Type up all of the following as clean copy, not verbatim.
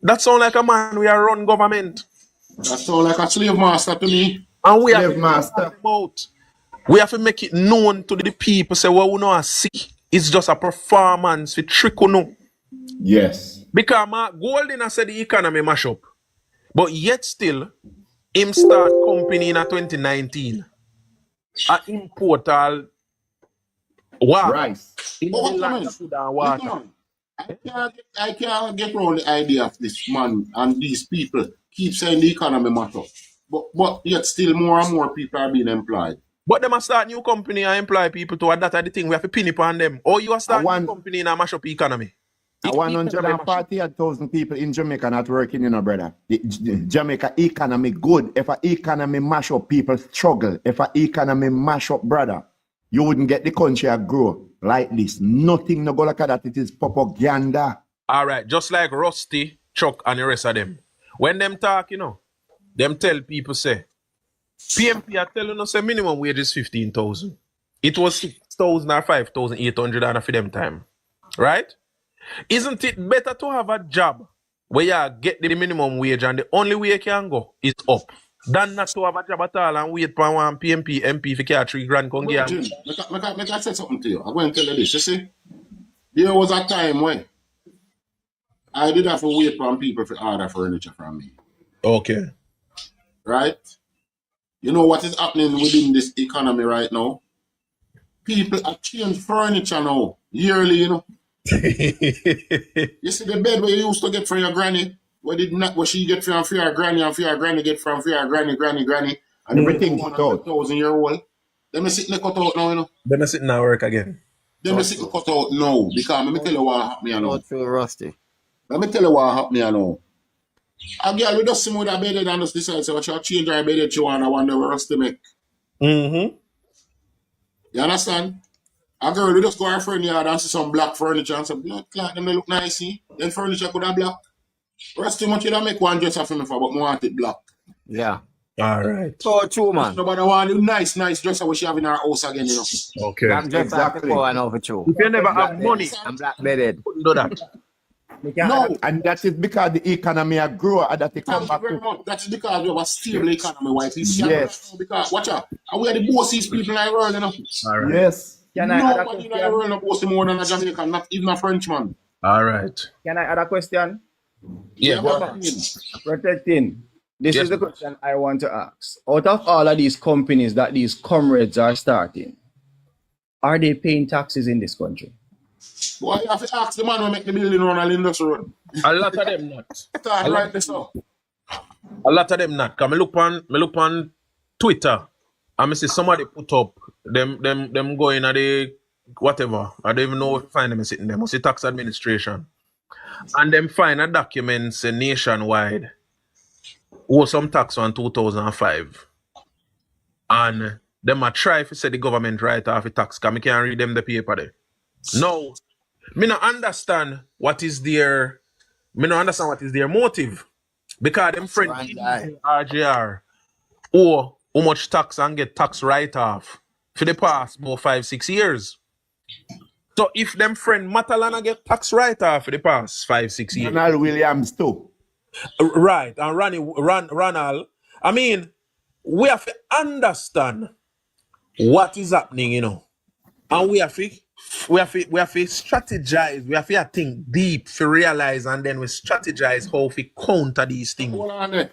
That sound like a man we are run government. That sound like a slave master to me. And we Slave have master. We have to make it known to the people. Say, well, we know are sick. It's just a performance. We trick you know. Yes. Because Golden said the economy mash up. But yet still, him start company in 2019. A import all water. Rice. In the land of food and water. I can't get around the idea of this man and these people keep saying the economy matter. But yet still more and more people are being employed. But they must start new company and employ people to that are the thing. We have to pin it on them. Or you are starting new company and mash up the economy. 140,000 people in Jamaica not working, you know, brother. The Jamaica economy good. If an economy mash up, people struggle. If an economy mash up, brother, you wouldn't get the country to grow like this. Nothing no go like that. It is propaganda. All right, just like Rusty, Chuck, and the rest of them. When them talk, you know, them tell people say, PMP are telling us a minimum wage is 15,000. It was 6,000 or 5,800 for them time. Right? Isn't it better to have a job where you get the minimum wage and the only way you can go is up than not to have a job at all and wait for one PMP, MP if you get 3 grand come get? I say something to you. I'm going to tell you this. You see, there was a time when I did have to wait for people to order furniture from me. Okay. Right? You know what is happening within this economy right now? People are changing furniture now, yearly, you know. You see the bed where you used to get from your granny, what she get from your granny and for your granny get from your granny, and everything cut out. 1,000-year-old. Them is sitting cut out now, you know. Them is sitting at work again. Them is sitting cut out now because let me tell you what happened here now. Not too rusty. Let me tell you what happened here now. A girl with just some with a bed and just decide so she'll change her bed she want. I wonder what else to make. Mm-hmm. You understand? A girl will just go to her friend yard and see some black furniture and say, blood clot, them they look nice, see? Then furniture could have black. Rest too much you don't make one dress for me for, but I want it black. Yeah. All right. So true, man. Nobody want a nice dresser what she have in her house again, you know. Okay. Black dress Exactly. I know for true. If you never have money, I'm black bedded. couldn't do that. No. And that is because the economy are grow and that they come Thank back you very to. much. That is because we have a stable economy, white people. Yes. Because, watch out. And we are the bossiest people in the world, you know. All right. Yes. Nobody in the world no bossy more than a Jamaican, not even a Frenchman. All right. Can I add a question? Yeah. Protecting. This Yes, is the question I want to ask. Out of all of these companies that these comrades are starting, are they paying taxes in this country? Boy, you have to ask the man who make the building run on Indus Road. A lot of them not. Right this up. A lot of them not. Cause me look on Twitter and I see somebody put up them going at the whatever. I don't even know what to find them sitting there. Must be tax administration. And them find a document say nationwide owe some tax on 2005. And them a try to say the government write off the tax because I can't read them the paper there. No. Me not understand what is their motive. Because them friend RJR owe how much tax and get tax write-off for the past about 5-6 years. So if them friend Matalana get tax write-off for the past 5-6 years. Ronald Williams too. Right, and Ronald. I mean, we have to understand what is happening, you know. And we have to strategize. We have to think deep to realize, and then we strategize how we counter these things. Hold on there.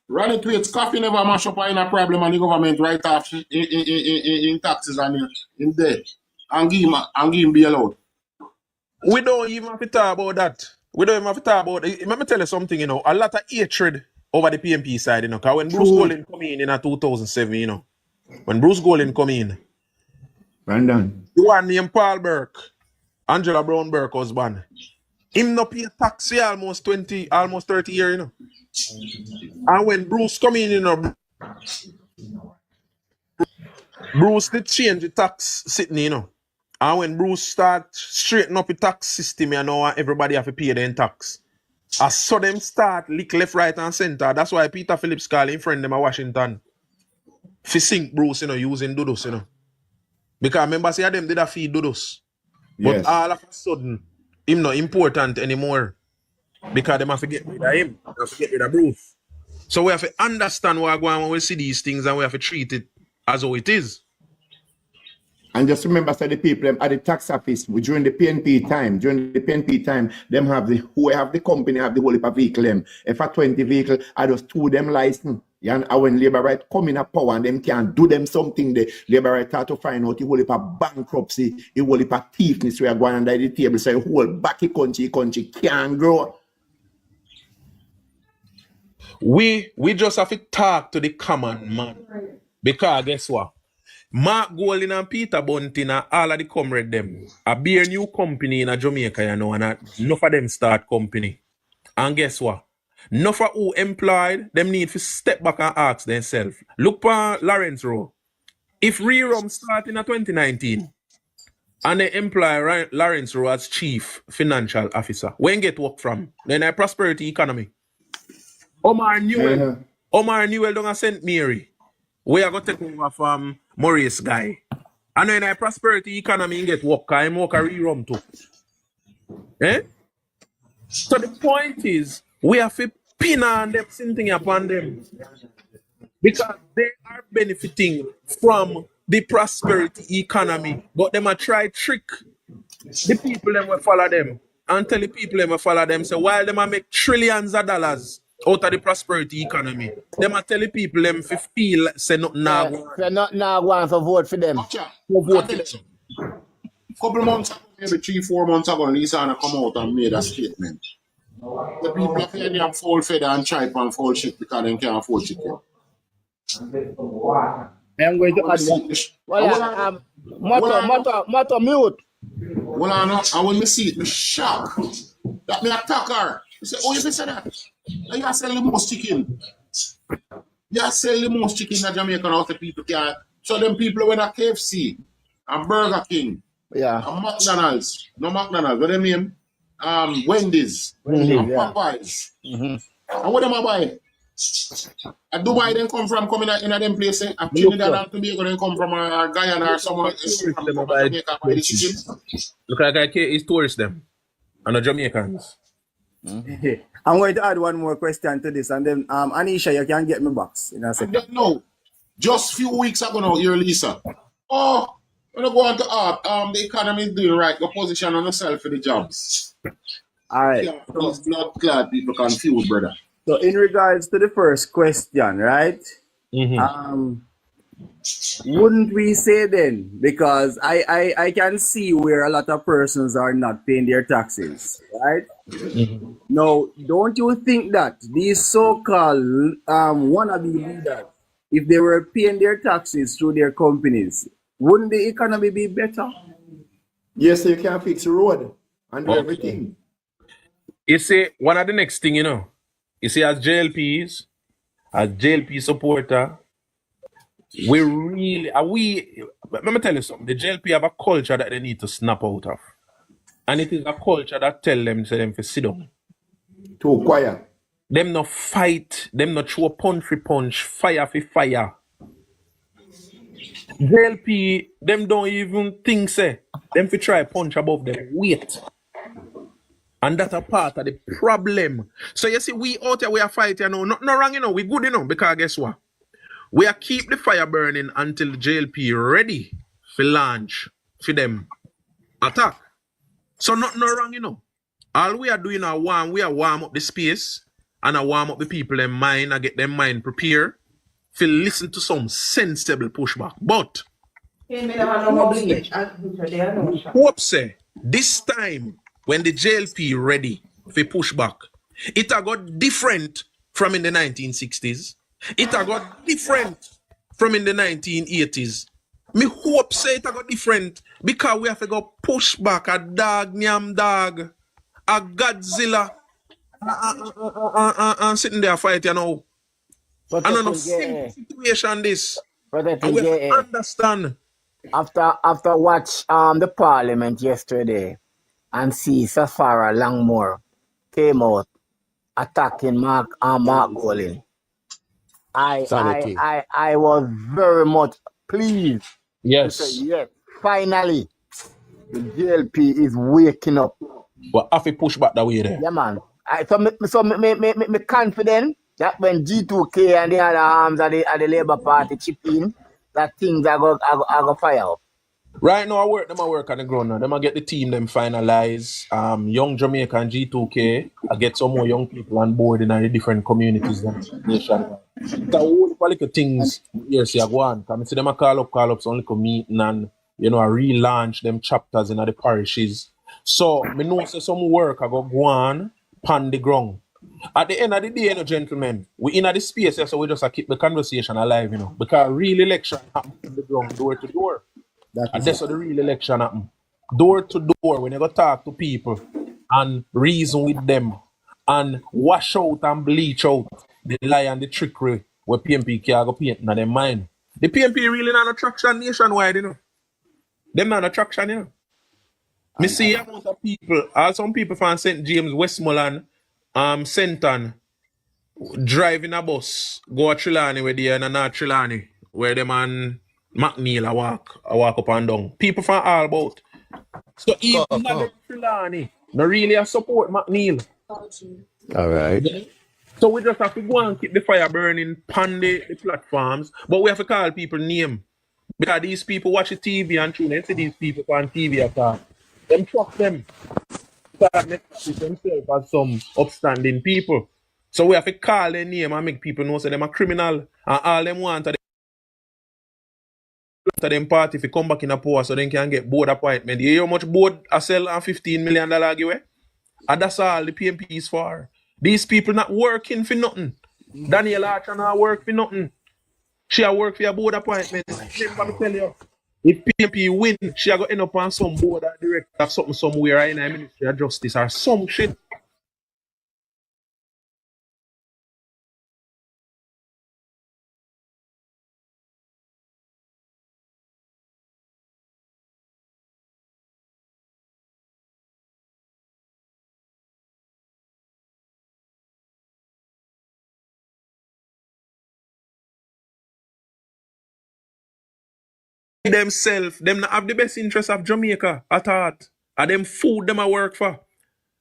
Ronnie tweets, coffee never mash up in a problem and the government write off in taxes and in debt. And give him bail out. We don't even have to talk about that. We don't even have to talk about it. Let me tell you something, you know. A lot of hatred over the PMP side, you know. Because when Bruce Golding come in 2007, you know. When Bruce Golding come in, Brandon. the one named Paul Burke, Angela Brown Burke husband, him no pay tax for almost 30 years, you know. And when Bruce come in, you know, Bruce did change the tax sitting, you know. And when Bruce start straighten up the tax system, you know, everybody have to pay their tax. As so them start lick left, right, and center. That's why Peter Phillips call him friend them at Washington. Fi sink Bruce, you know, using dodos, you know. Because remember, say them did a feed dodos. But Yes. all of a sudden, him not important anymore. because them have to get rid of him. They have to get rid of Bruce. So we have to understand what going on when we see these things, and we have to treat it as how it is. And just remember, so the people them at the tax office during the PNP time, them have the who have the company have the whole heap of vehicle them. If a 20 vehicle, I just 2 them license. And when labor right come in a power and them can do them something, the labor right start to find out the whole heap of bankruptcy, the whole heap of thiefness we are going under the table. So the whole back country can't grow. We just have to talk to the common man. Because guess what? Mark Golding and Peter Bunting and all of the comrade them. A beer new company in Jamaica, you know, and enough of them start company. And guess what? Enough of who employed, them need to step back and ask themselves. Look for Lawrence Rowe. If Rerum start in 2019 and they employ Lawrence Rowe as chief financial officer, when get work from? Then a prosperity economy. Omar Newell down at St. Mary. We are going to take over from Maurice Guy. And then a prosperity economy and get work. I'm work a Rerum too. Eh? So the point is, we have to pin on them, something upon them. Because they are benefiting from the prosperity economy. But them are try trick the people that will follow them. And tell the people that will follow them, so while them are make trillions of dollars out of the prosperity economy, them are tell the people them to feel say nothing now. Say nothing now going to vote for them. Vote for them. Couple months ago, maybe 3-4 months ago, Lisa Anna come out and made a statement. The people are paying them full feather and tripe and full shit because they can't afford chicken. I'm going to add one. Well, Moto mute. Well, I when me see it, me shock. That me attack her. I say, oh, you say that? You are selling the most chicken. You are selling the most chicken in Jamaica now the people can. So them people went at KFC and Burger King. Yeah. And McDonald's. No McDonald's. What them name? Wendy's. Yeah. Popeyes. And what them I buy? And Dubai then come in them place. And Trinidad and Tobago then come from Guyana or somewhere. Look like it's tourists them. And the Jamaicans. I'm going to add one more question to this, and then Anisha, you can get me box in a second. No, just few weeks ago now, here, Lisa. Oh, when I go on to art, the economy is doing right. Go position on yourself for the jobs. All right. Yeah, it's not glad people confused, brother. So in regards to the first question, right? Wouldn't we say then, because I can see where a lot of persons are not paying their taxes, right? Now, don't you think that these so-called wannabe leaders, if they were paying their taxes through their companies, wouldn't the economy be better? Yes, so you can fix the road and do everything. You see, one of the next thing, you know, you see, as JLP supporter, let me tell you something. The JLP have a culture that they need to snap out of. And it is a culture that tell them to sit down. Too quiet. Them no fight, them no throw punch for punch, fire for fire. JLP, them don't even think, say, them fi try punch above them weight. And that's a part of the problem. So you see, we out here, we are fighting, you know, not wrong, you know, we good, you know, because guess what? We are keep the fire burning until the JLP ready for launch, for them attack. So not wrong, you know. All we are doing now, we are warm up the space and I warm up the people in mind and get them mind prepared to listen to some sensible pushback. But hope say this time when the JLP ready for pushback, it a got different from in the 1960s. It a got different from in the 1980s. Me hope say it a got different because we have to go push back a dog, nyam dog, a Godzilla, and sitting there fight, you know. And on a simple situation this. And we have to understand. After watch the parliament yesterday and see Safara Langmore came out attacking Mark Golding. I was very much pleased. Yes. To say, yes, finally, the JLP is waking up. But have to push back that way there. Yeah, man. Me confident that when G2K and the other arms of the Labour Party chip in, that things are go fire up. Right now, I work on the ground now. Them I get the team them finalize. Young Jamaica and G2K. I get some more young people on board in the different communities and nationwide. So all the little things here see I go on. Come see them I call up some little meeting and I relaunch them chapters in the parishes. So me know say some work I go on pan the ground. At the end of the day, gentlemen, we in the space here, so we just keep the conversation alive, because real election happen on the ground, door to door. And that's how the real election happen. Door to door, when you go talk to people and reason with them and wash out and bleach out the lie and the trickery where PMP can go paint in their mind. The PMP really not attraction nationwide, Them not attraction, Me see amount of people, some people from St. James, Westmoreland, Senton, driving a bus, go to Trelawney where they are in North Trelawney, where them and McNeil I walk up and down. People from all about. So even not Trelawney, no really a support McNeil. All right. So we just have to go and keep the fire burning on the platforms, but we have to call people name. Because these people watch the TV and tune in, see these people on TV attack. Them trust them. Start making themselves as some upstanding people. So we have to call their name and make people know that them a criminal. And all them want to them party if you come back in a power so they can get board appointment. You hear how much board I sell and $15 million give away? And that's all the PMP is for. These people not working for nothing. Daniel Archer not work for nothing. She a work for a board appointment. Remember me tell you, if PMP win, she a go end up on some board or director of something somewhere in the Ministry of Justice or some shit. Themselves, them not have the best interest of Jamaica at heart. And them food them a work for.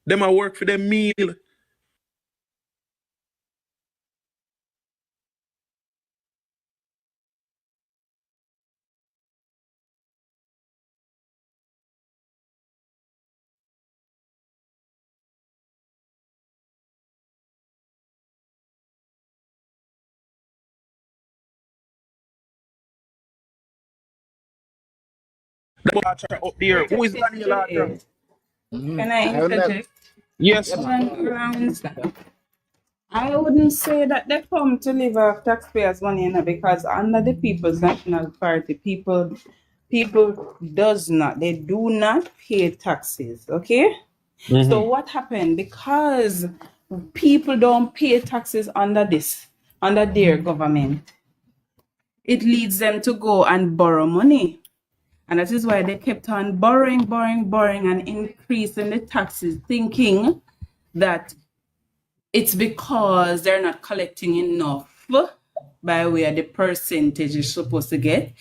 Them a work for them meal. Them Archer up there. Who is Daniel Archer? Can I interject? Yes. I wouldn't say that they come to live off taxpayers' money, because under the People's National Party, people they do not pay taxes. Okay? So what happened? Because people don't pay taxes under their government, it leads them to go and borrow money. And that is why they kept on borrowing and increasing the taxes, thinking that it's because they're not collecting enough by way of the percentage you're supposed to get,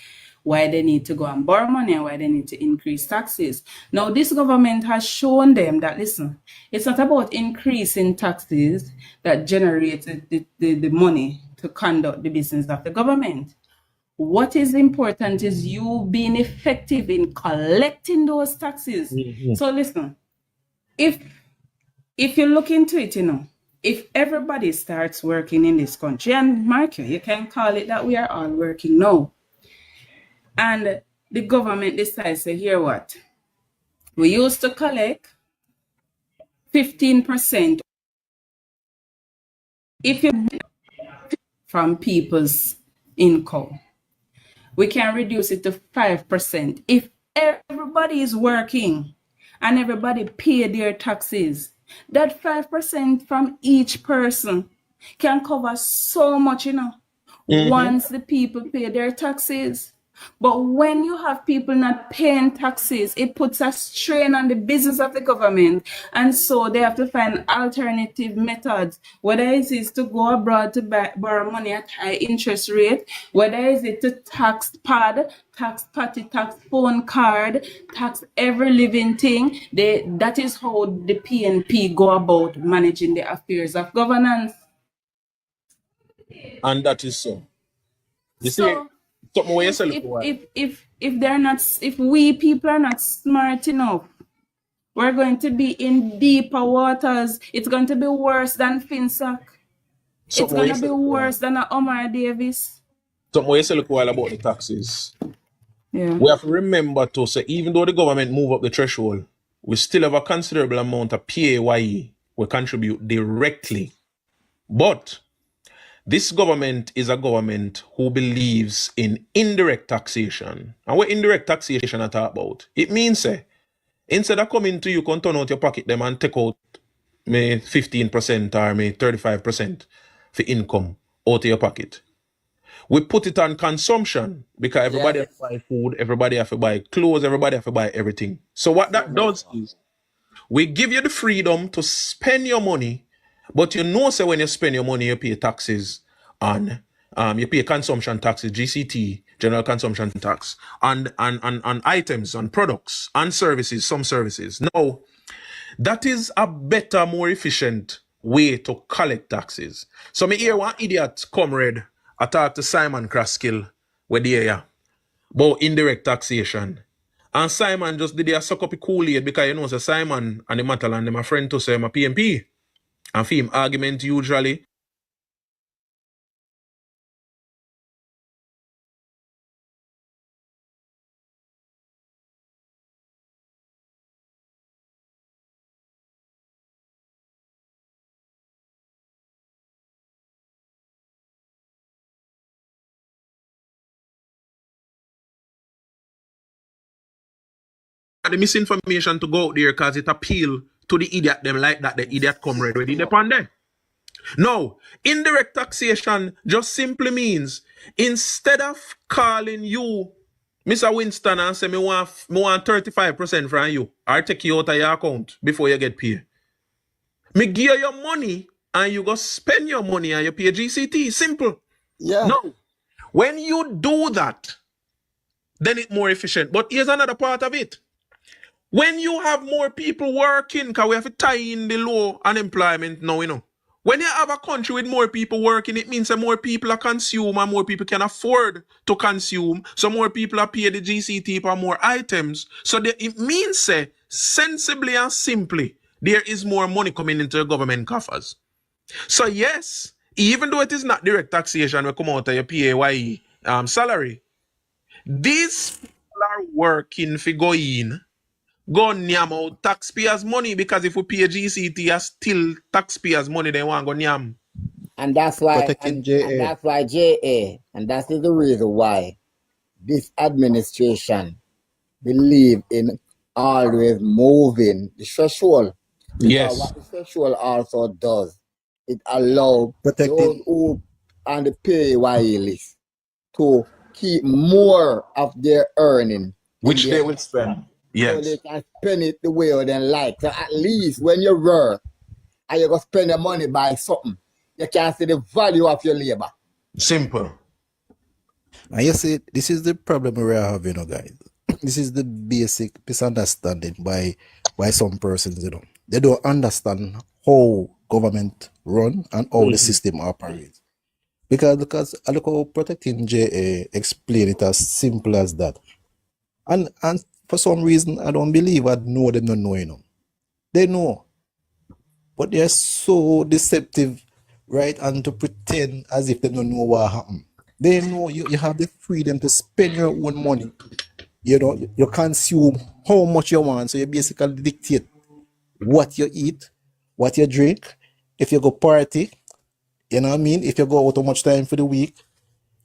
why they need to go and borrow money and why they need to increase taxes. Now, this government has shown them that, listen, it's not about increasing taxes that generates the money to conduct the business of the government. What is important is you being effective in collecting those taxes. So listen, if you look into it, if everybody starts working in this country, and mark you can call it that we are all working now, and the government decides to hear what? We used to collect 15% if you from people's income. We can reduce it to 5%. If everybody is working and everybody pay their taxes, that 5% from each person can cover so much, once the people pay their taxes. But when you have people not paying taxes, it puts a strain on the business of the government. And so they have to find alternative methods, whether it is to go abroad to borrow money at high interest rate, whether it is to tax pad, tax party, tax phone card, tax every living thing. That is how the PNP go about managing the affairs of governance. And that is so. You see, So something where you say, look, if they're not, if we people are not smart enough, we're going to be in deeper waters. It's going to be worse than Finsack. It's something where going you to say, be look, worse than a Omar Davis. something where you say, look, while about the taxes. Yeah. We have to remember to say, even though the government move up the threshold, we still have a considerable amount of PAYE we contribute directly. But this government is a government who believes in indirect taxation. And what indirect taxation I talk about? It means, instead of coming to you, can turn out your pocket them and take out me 15% or me 35% for income out of your pocket. We put it on consumption because everybody Yes. have to buy food, everybody have to buy clothes, everybody have to buy everything. So what that does is we give you the freedom to spend your money, but you know, say when you spend your money, you pay taxes on, you pay consumption taxes, GCT, general consumption tax, on items, on products, on services, some services. Now, that is a better, more efficient way to collect taxes. So me hear one idiot comrade I talk to Simon Kraskill where they are about indirect taxation. And Simon just did a suck up a Kool-Aid because you know say Simon and the Matalan them a friend to say I'm a PMP. And for him argument usually the misinformation to go out there because it appeal to the idiot them like that, the idiot comrade where they upon there. No, indirect taxation just simply means instead of calling you Mr. Winston and say me want 35% from you, or take you out of your account before you get paid. Me give you your money and you go spend your money and you pay GCT. Simple. Yeah. No. When you do that, then it's more efficient. But here's another part of it. When you have more people working, because we have to tie in the low unemployment now, you know. When you have a country with more people working, it means that more people are consume and more people can afford to consume. So more people are paid the GCT for more items. So it means, sensibly and simply, there is more money coming into the government coffers. So yes, even though it is not direct taxation, we come out of your PAYE salary, these people are working for going nyam out taxpayers' money because if we pay GCT as still taxpayers' money, they want go nyam. And that's why, Protecting and JA. that's why JA, and that is the reason why this administration believe in always moving the threshold. Because Yes. what the threshold also does, it allows those Protecting who on the PAYE list to keep more of their earning, Which in they their will spend. so Yes. they can spend it the way they like. So at least when you work and you go spend your money by something, you can see the value of your labor. Simple. and you see, this is the problem we are having, guys. This is the basic misunderstanding by some persons, They don't understand how government run and how the system operates. Because I look how protecting JA explain it as simple as that. And for some reason I don't believe I know them not know, They know. But they're so deceptive, right? And to pretend as if they don't know what happened. They know you have the freedom to spend your own money. You consume how much you want. So you basically dictate what you eat, what you drink. If you go party, you know what I mean? If you go out too much time for the week,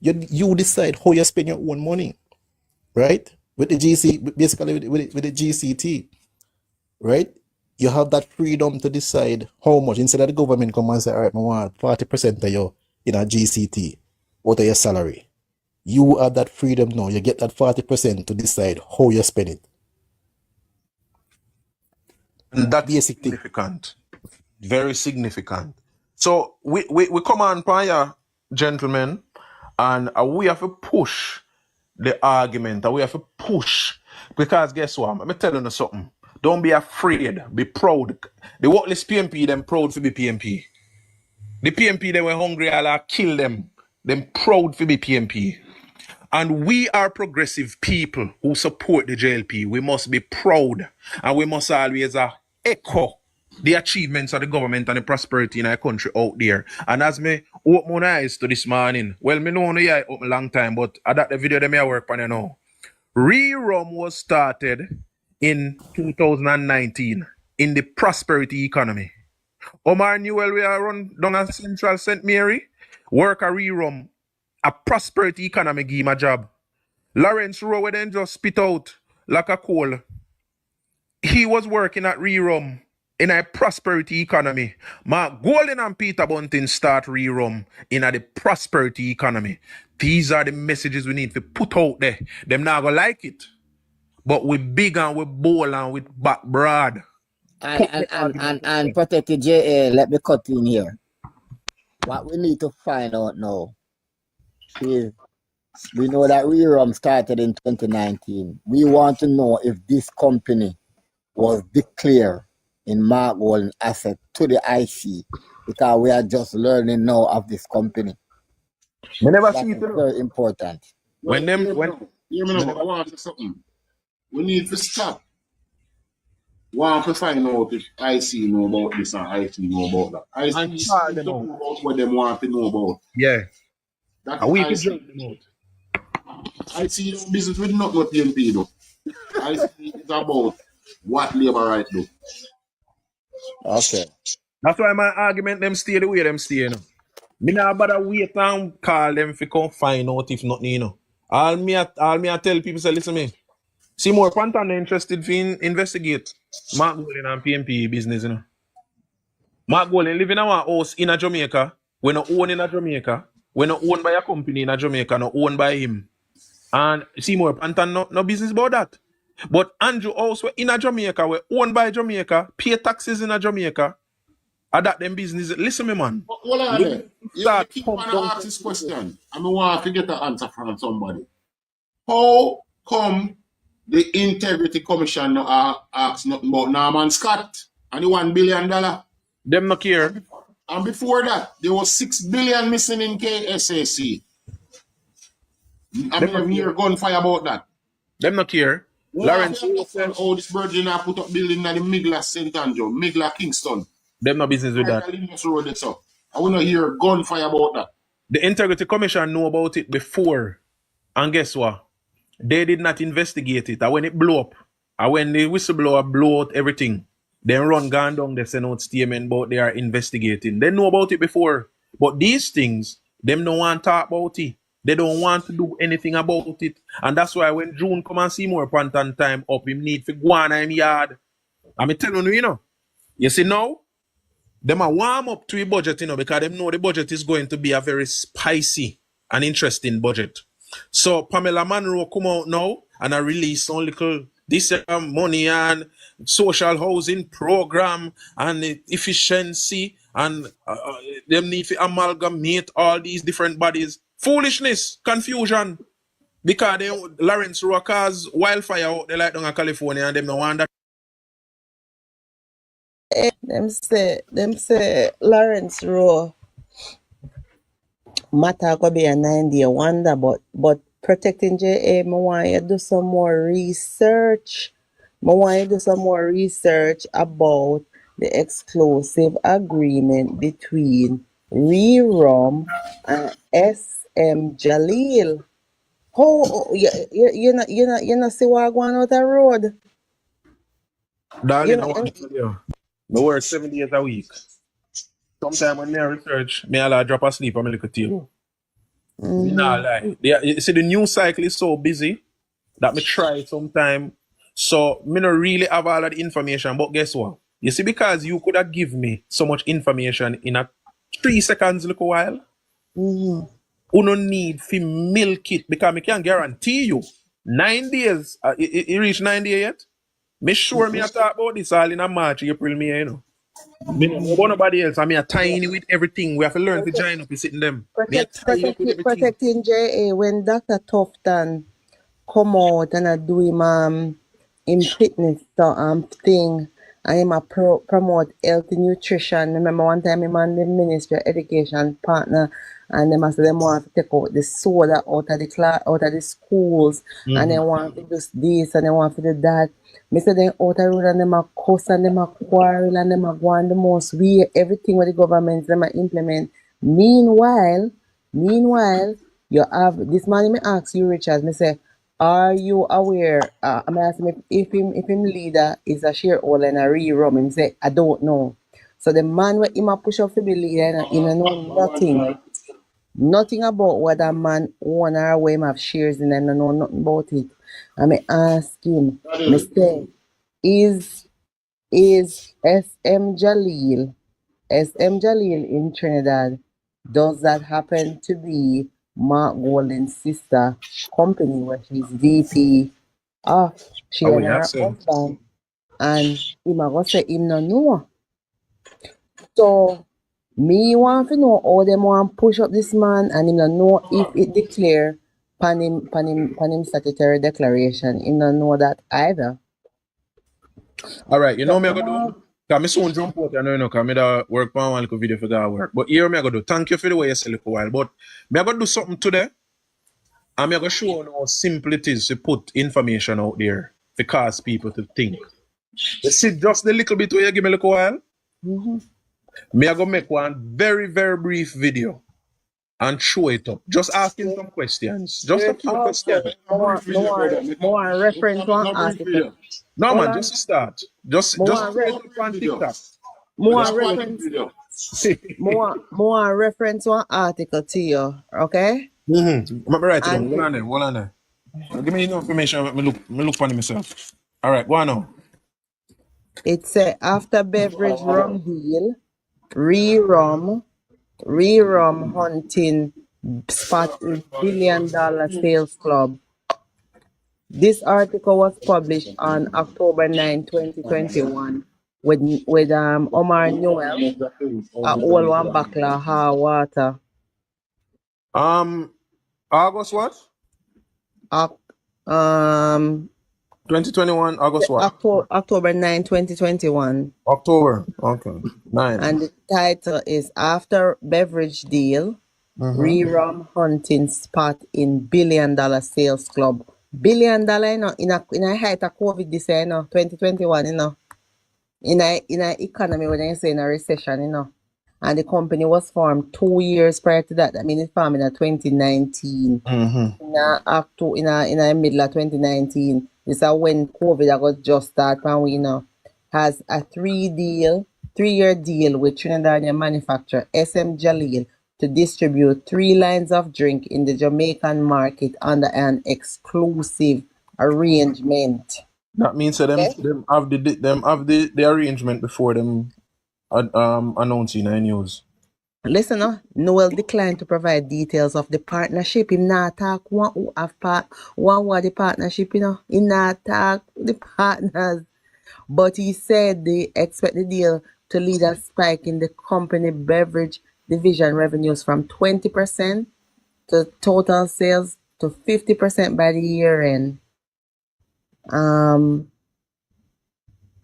you decide how you spend your own money, right? With the basically with the GCT, right? You have that freedom to decide how much. Instead of the government come and say, all right, I want 40% of your GCT out of your salary. You have that freedom now. You get that 40% to decide how you spend it. And that's Basic thing. significant. Very significant. So we come on, Paya, gentlemen, and we have to push the argument, and we have to push. Because guess what? Let me tell you something. Don't be afraid. Be proud. The worthless PMP, them proud to be PMP. The PMP, they were hungry, I'll kill them. Them proud to be PMP. And we are progressive people who support the JLP. We must be proud. And we must always echo the achievements of the government and the prosperity in our country out there. And as me open my eyes to this morning, well, me know I open a long time, but I that the video that I work on you know. Rerum was started in 2019 in the prosperity economy. Omar Newell, we are run down at Central St. Mary, work a Rerum, a prosperity economy give him a job. Lawrence Rowe then just spit out like a coal. He was working at Rerum in a prosperity economy. Mark Golden and Peter Bunting start Rerum in a the prosperity economy. These are the messages we need to put out there. Them not gonna like it. But we big and we bold and we back broad. And protected JA, let me cut in here. What we need to find out now is we know that Rerum started in 2019. We want to know if this company was declared in Mark Golden asset to the IC, because we are just learning now of this company. We never That see is it. very important. When them Hear me now, I want to say something. We need to stop. Want to find out if IC know about this and IC know about that. IC And try them don't out. know about what them want to know about. Yeah. That And we could is drink IC. them out. IC don't business with not no PNP though. IC is about what labor right do. Okay. That's why my argument them stay the way them stay, you know. Me not bother wait and call them if come find out if nothing, you know. All me I tell people say, listen me. See more Pantan interested in investigate Mark Golden and PMP business, you know. Mark Golden live in our house in a Jamaica. We not own in a Jamaica. We not owned by a company in a Jamaica, not owned by him. And see more Pantan no business about that. But Andrew House we in a Jamaica, we owned by Jamaica, pay taxes in a Jamaica. And that them business. Listen me, man. Hold on there. You Start keep pump on down- ask this question. I want to get an answer from somebody. How come the Integrity Commission asks nothing about Norman Scott and the $1 billion? Them not care. And before that, there was $6 billion missing in KSAC. I mean, I've hear gunfire about that. Them not care. Lawrence Rowe said, Oh, this Virgin I put up building in the Migla St. Andrew, Migla Kingston. them no business with that. I want to hear gunfire about that. The Integrity Commission know about it before. And guess what? They did not investigate it. And when it blew up, and when the whistleblower blew out everything, then run gone down, they send out statement about they are investigating. They know about it before. But these things, them don't want to talk about it. They don't want to do anything about it. And that's why when June come and see more Pantan time up, him need to go on him yard. I'm telling you, you know. You see now, them are warm up to a budget, you know, because them know the budget is going to be a very spicy and interesting budget. So Pamela Monroe come out now and I release some little this money and social housing program and efficiency and them need to amalgamate all these different bodies. Foolishness, confusion. Because they Lawrence Rowe cause wildfire out there like down in California and them no want that. Them say Lawrence Rowe matter could be a 9-day wonder, but protecting JA, I want you to do some more research. I want you to do some more research about the exclusive agreement between Rerum and SM Jalil. Oh, you not see what going out the road? Darling, You I know, want to tell you. I work 7 days a week. Sometimes when I research, I'll drop asleep and I look at you. Me nah lie. You see, the news cycle is so busy that me try sometime. So me not really have all of the information. But guess what? You see, because you could have given me so much information in a 3 seconds look a while. uno need to milk it because I can guarantee you 9 days. It reach 9 days yet? Me sure me I talk about this all in a March, April, May, you know. Me no know about nobody else. I mean, a tiny with everything. We have to learn to join up. You sitting them. Me a tiny up with everything. Protecting JA when Dr. Tufton come out and I do him fitness thing and him promote healthy nutrition. Remember one time him and the Ministry of Education partner and them say them want to take out the soda out of the class, out of the schools, and they want to do this and they want to do that. Me say them out the road and them a cuss and them a quarrel and them a go on the most way everything with the government them a implement. Meanwhile, you have this man me ask you, Richard, me say, are you aware? I'm asking if him leader is a shareholder and a re-rum. Him say, I don't know. So the man where him a push up to be leader and he know nothing about what that man own or where him have shares in and know nothing about it. I may ask him, me say, is SM Jalil in Trinidad, does that happen to be Mark Golden's sister company where she's VP of she and her husband, and him a go say him no know. So me want to know how them want push up this man and him no know if it declare pan him statutory declaration. Him no know that either. All right, you know me I go do. Cause me soon jump out and you know, cause me da work on one little video for that work. But here me I go do. Thank you for the way you say a while. But me I go do something today. And me I go show you how simple it is to put information out there to cause people to think. You see just the little bit where you give me a little while. Me I go make one very, very brief video and show it up. Just asking some questions. Just a few questions. More reference one article. No man, just to start. Just throw it up on TikTok. More reference one article to you, okay? I'm right here. Hold on there. Give me the information. Me look for myself. All right, go on now. It's a after beverage rum deal, re-rum hunting spot in $1 billion sales club. This article was published on October 9, 2021 with Omar Newell at Old One Bakla Hard Water. August what? 2021, August what? October 9, 2021. October, okay. 9. And the title is After Beverage Deal, Re-Rum Hunting Spot in $1 billion Sales Club. $1 billion, you know, in a height of COVID this year, you know, 2021, you know. In a economy when you say in a recession, you know. And the company was formed 2 years prior to that. I mean, it's formed in 2019. In the middle of 2019. This is when COVID got just started, and we, you know, has a 3-year deal with Trinidadian manufacturer SM Jalil to distribute 3 lines of drink in the Jamaican market under an exclusive arrangement. That means that them have the arrangement before them announcing in news. Listen, Noel declined to provide details of the partnership. He not talk one who the partnership, you know. He not talk the partners. But he said they expect the deal to lead a spike in the company beverage division revenues from 20% to total sales to 50% by the year end.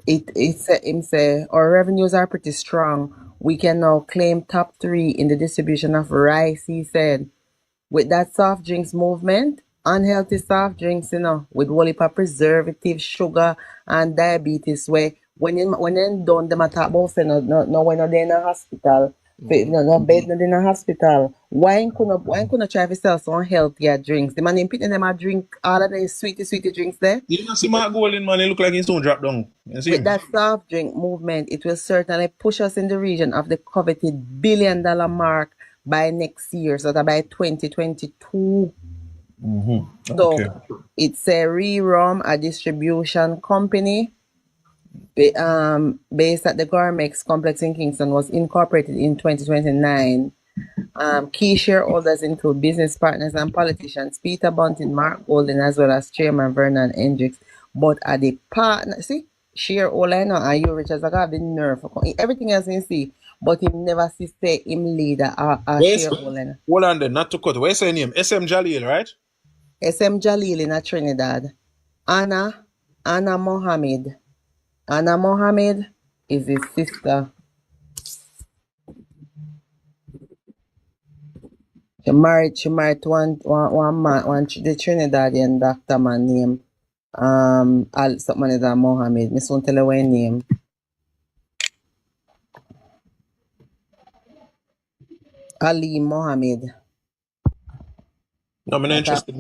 Him say our revenues are pretty strong. We can now claim top 3 in the distribution of rice, he said. With that soft drinks movement, unhealthy soft drinks, you know, with whole heap of preservative, sugar, and diabetes, where when they done them at about say no when they're in a hospital, no bed in a hospital. Why couldn't try to sell some healthier drinks? The man in picking them a drink all of the sweetie drinks there. You know, see Mark Golden, man, he look like he's don't drop down. With that soft drink movement, it will certainly push us in the region of the coveted $1 billion mark by next year, so that by 2022. So it's a re-rum, a distribution company based at the Gourmet's complex in Kingston, was incorporated in 2029. Key shareholders include business partners and politicians Peter Bunting, Mark Golden, as well as Chairman Vernon Hendricks. But at the partner, see, shareholder, you know, and you, Richard, I have the nerve. Everything else you see, but him never see say him leader or Where's shareholder. hold on then, not to cut. Where's her name? SM Jalil, right? SM Jalil in Trinidad. Anna Mohammed. Anna Mohammed is his sister. She married to one man, the Trinidadian doctor man named something is Mohammed. Miss won't tell her what name. Ali Mohammed. No, I'm not But interested.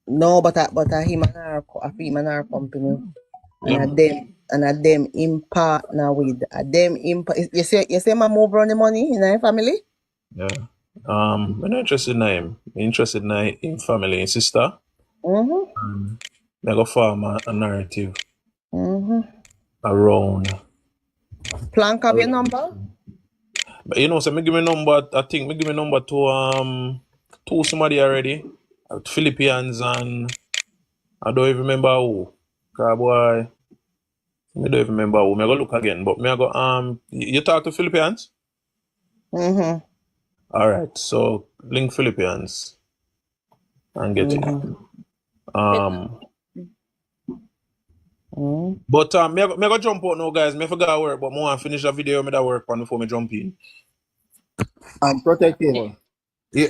no, but him and our company. And Yeah. them in partner with them you say my move on the money in our family? Yeah. I'm not interested in him. I'm interested in family and sister. Mm-hmm. I go form a narrative Mm-hmm. around. Plank have your number? But you know, so me give me number. I think me give me number to somebody already. Philippians and I don't even remember who. Cause boy, me don't even remember who. Me go look again. But me I go you talk to Philippians? Mm-hmm. All right. So link Philippians and get it. But me I go jump out now, guys. Me forgot work, but more finish the video me that work on before me jump in. And protective. Yeah,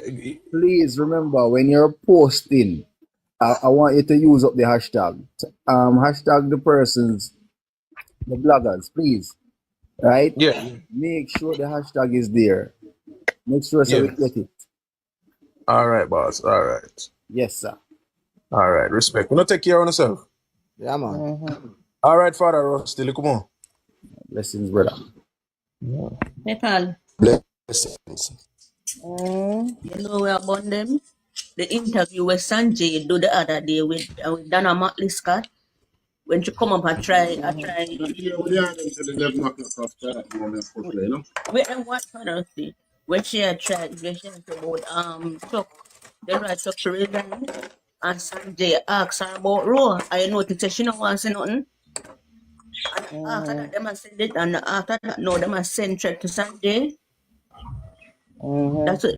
Please remember when you're posting, I want you to use up the hashtag. Hashtag the persons, the bloggers, please. Right? yeah. Make sure the hashtag is there. Make sure so we Yeah. get it. All right, boss. All right. Yes, sir. All right. Respect. You know, take care of yourself. Yeah, man. Mm-hmm. All right, Father Rusty. Come on. Blessings, brother. Nepal, Blessings. you know where about them? The interview with Sanjay do the other day with Dana Motley Scott. When she come up, I try. Yeah, we are them to the 11 o'clock after that moment for play, no? Wait, and what Father see? When she had about Chuck, the right Chuck to resign, and Sanjay asked her about Roe. I noticed that she don't want to say nothing. And after that, them a send it, and after that, no, them a send threat to Sanjay. Mm-hmm. That's it.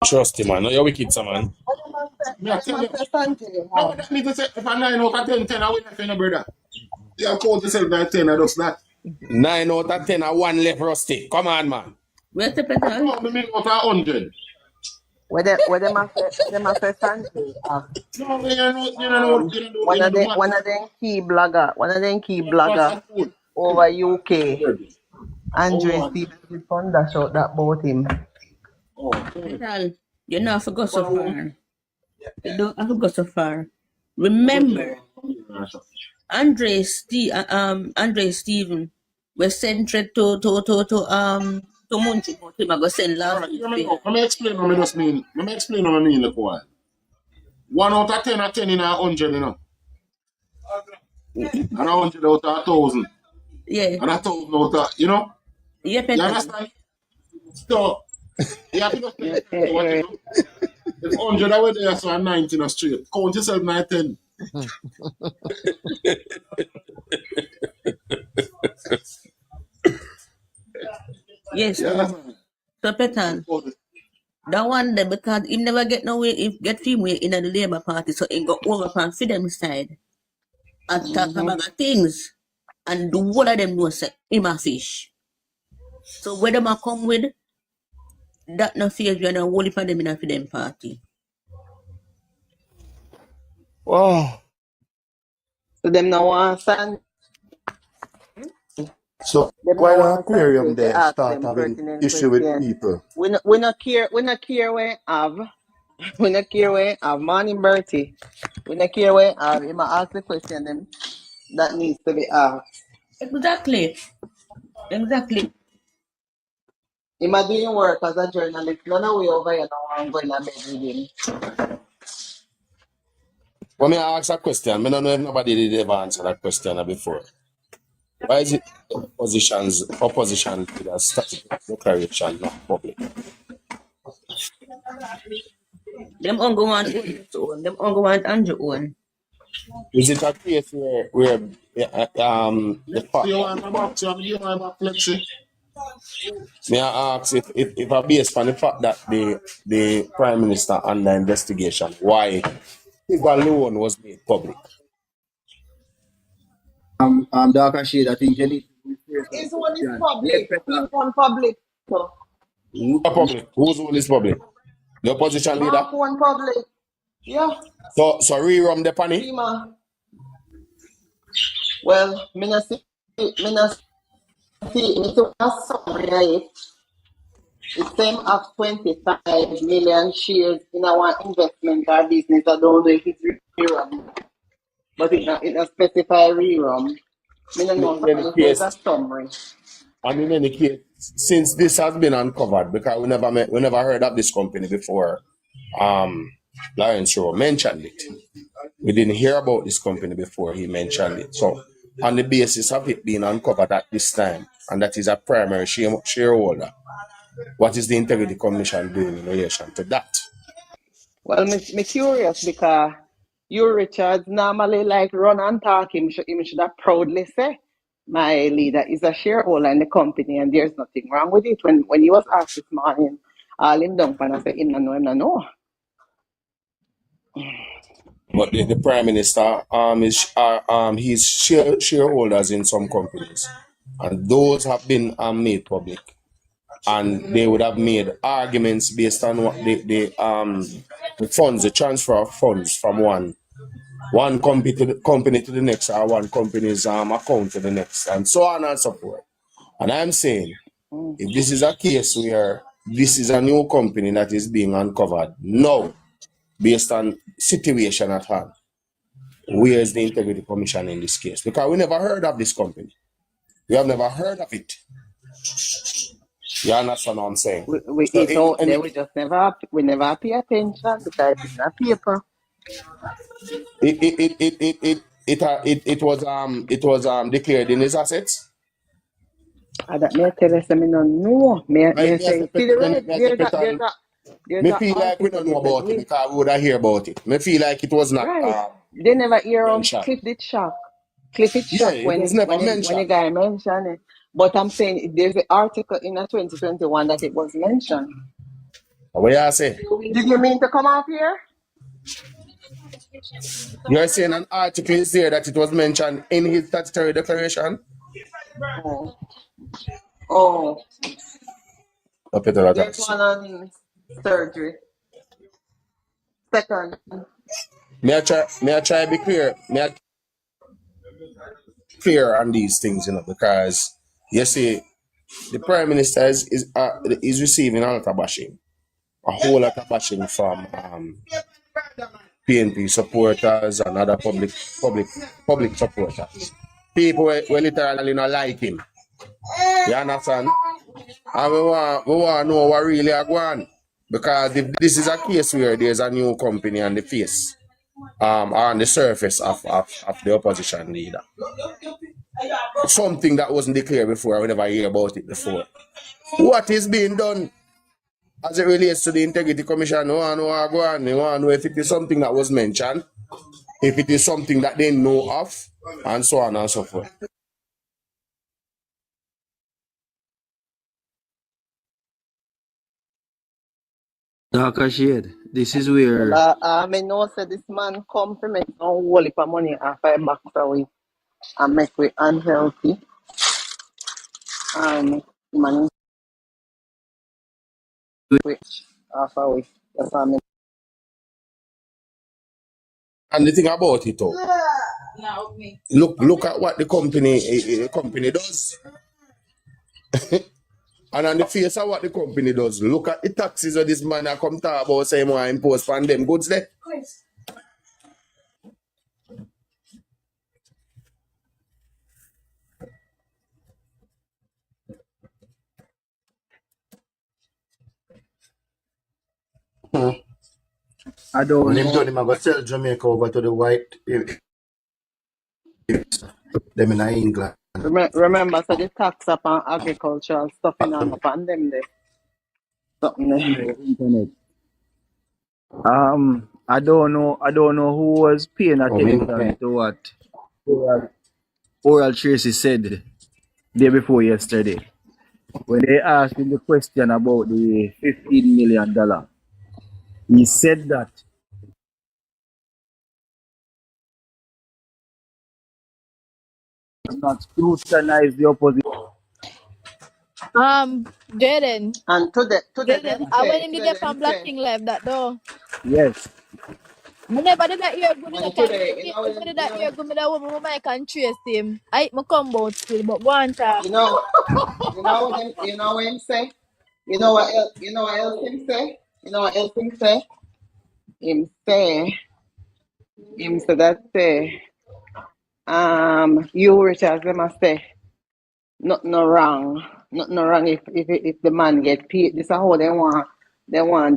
Trust him, man. No, you're wicked, sir, man. Me I tell you. No, that means to say if I 9 out of 10, I win nothing, brother. You have called yourself by 10, I just that. 9 out of 10 and 1 left rusty. Come on, man. Where's the petal? No, me mean out of 100. Where them a say Sanjay? No, you know, One of them key blogger over UK. Andre Stevens fund dash out that about him. Petal, you not forgot so far. You don't have to go so far. Remember, Andre Steven was sent threat to Munchi, but him I go send last Alright, week. let me explain what I just mean. Let me explain what I mean, look while. 1 out of 10 are 10 in 100, you know. And 100 out of 1,000. Yeah, And 1,000 out of, you know. yeah, You Petal. understand? So, you have to just pay attention to what you do. If 100 are there, so 19 are straight. Count yourself 9, 10. Yes, Yeah. so Petal, that one there because he never get no way if get female in the Labour Party, so he go over on freedom side and talk about the things and do what of them know say him a fish. So where them a come with, that no fear you and a whole heap of them in a for them party. Oh, So them now want sand. So Them why now the want sand aquarium if they there ask start them having pertinent issue with question. people? We not care we have. We not care we have morning Bertie. We not care we have. You might ask the question them that needs to be asked. Exactly. Exactly. Him a doing work as a journalist. None of we over here now I'm going to bed with him. when me ask a question, I don't know if nobody did ever answer that question before. Why is it opposition to the static declaration not public? Them ongo want own. Them ongo want Andrew own. Is it a case where the fact You that want to box, you want to flexi. may I ask if I based on the fact that the Prime Minister under investigation, why his alone was made public? Darker shade, I think you need to rephrase that His one is question. Let public. better. His one public. So Who are public? Whose one is public? The opposition leader? Mark one public. Yeah. So rerum the panny? Tima. Well, me not see me to a summary. It's same of 25 million shares in our investment or business. I don't know if it's rerun, but it not specify rerun. Me don't know In any if there's a case, summary. and in any case, since this has been uncovered, because we never heard of this company before, Lawrence Rowe mentioned it. We didn't hear about this company before he mentioned it. So, on the basis of it being uncovered at this time, and that is a primary shareholder, what is the Integrity Commission doing in relation to that? Well, me curious because you, Richards, normally like run and talk. Him should have proudly say, my leader is a shareholder in the company and there's nothing wrong with it. When he was asked this morning, all him down and I said, him no know. But the Prime Minister, he's shareholders in some companies, and those have been made public, and they would have made arguments based on what the funds, the transfer of funds from one company to the next, or one company's account to the next, and so on and so forth. And I'm saying, if this is a case where this is a new company that is being uncovered now, based on situation at hand, where is the Integrity Commission in this case? Because we never heard of this company. We have never heard of it. You understand what I'm saying? We So it out there, we just never pay attention because it's in a paper. it was declared in his assets. And that may tell us I don't know. May say see the red there's Me a feel like we article don't know there about it because we would have hear about it. Me feel like it was not right. They never hear mentioned. Cliff did shock. Cliff it Yeah, shock it when was never the mentioned. guy mentioned it. But I'm saying there's an article in a 2021 that it was mentioned. What you say? Did you mean to come off here? You're saying an article is there that it was mentioned in his statutory declaration? Oh, Peter, there's one on surgery. Second. May I try to be clear? Clear on these things, because you see, the Prime Minister is receiving a lot of bashing, a whole lot of bashing from PNP supporters and other public supporters. People will literally not like him. You understand? And we want to know what really are going on. Because if this is a case where there's a new company on the face, on the surface of the opposition leader, something that wasn't declared before, I never hear about it before. What is being done as it relates to the Integrity Commission? We want to know what going on. We want to know if it is something that was mentioned, if it is something that they know of, and so on and so forth. Darker shade. This is where I know say this man come to make no whole heap of money and 5 bucks away and make we unhealthy and money Which after we that's what I mean. And the thing about it, look at what the company does. And on the face of what the company does, look at the taxes that this man a come talk about saying want to impose on them goods there. I don't When him know. done, him a go sell Jamaica over to the white them in England. Remember, so the tax upon agricultural stuff in on upon them there. Something there. Internet. I don't know who was paying attention to what Oral Tracy said day before yesterday when they asked him the question about the $15 million. He said that he not scrutinize the opposition. Jaden, And today Jaden, them I say, went in the from Black King Live that door. Yes. I never did that hear good in the and can today, I did that hear good with that woman who I can trace him. I eat my combo still, but go on talk. you know what him say? You know what else him say? You know what else him say? Him say that say you Richards them a say nothing no wrong. Nothing no wrong if the man get paid. This is how they want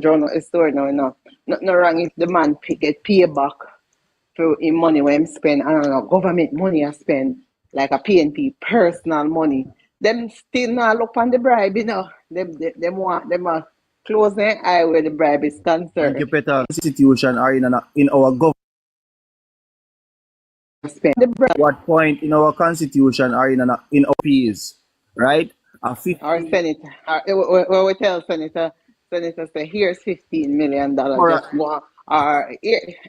draw out the story now, you know. Nothing no wrong if the man get paid back for him money when him spend, I don't know, government money I spend, like a PNP personal money. Them still not look on the bribe, you know. Them want close their eye where the bribe is Thank you, concerned. Peter. Institution are in our government. Spend the bribe What point in our constitution are in our peers, right? A or 50 senator. Or we tell senator say here's $15 million. for Just go or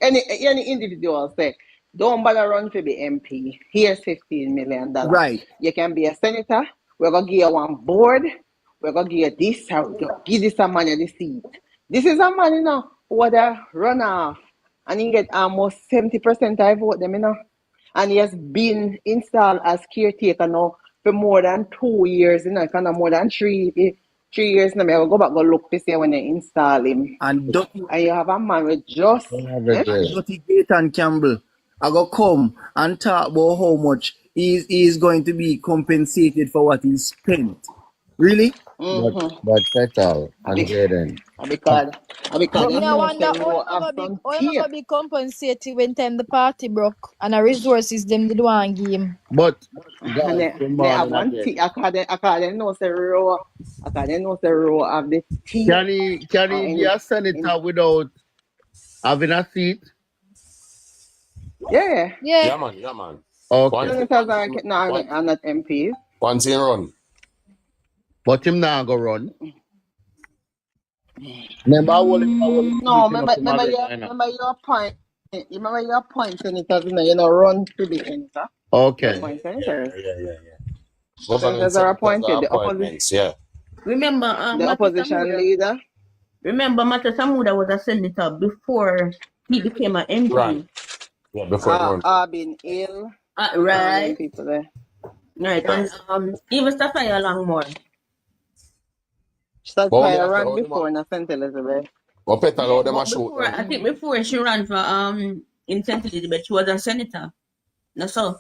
any individual say don't bother run for the MP. Here's $15 million. right. You can be a senator. We're gonna give you one board. We're gonna give you this. Give this a man the seat. This is a man, you know, who would run off and he get almost 70% I vote them, you know. And he has been installed as caretaker now for more than 2 years, you know, kind of more than 3 years now. I will go back go look to see when they install him. And Dirty, And you have a man with just Dirty Gaten Campbell I go come and talk about how much he is going to be compensated for what he spent. Really? But Petal and Be- Jaden, because But they me I know wonder say how Roe am I have gonna be some how am I tape. gonna be compensated when time the party broke and the resources them did one game. but And guys, good they have morning one again. team. According know say Roe have the team. Can he be a senator without having a seat? Yeah. Yeah. Yeah, man, yeah, man. Okay. Senators are not MPs. Once in run. But him now go run. Remember how old No, him up to remember you appoint senators, you know, run to the senator. You Okay. appoint senators. Yeah. Government Senators are senators appointed. are appointments, yeah. Remember, The opposition Matata leader. was a senator before he became an MP. Run. Yeah, before it run. Arbin Hill. All them Right. people there. Right. And even Safaya Langmore. Start But only fire after run all them before in St. Elizabeth. but Petal, Yeah, all them but a shoot before I them. think before she ran for in St. Elizabeth, she was a senator. No, so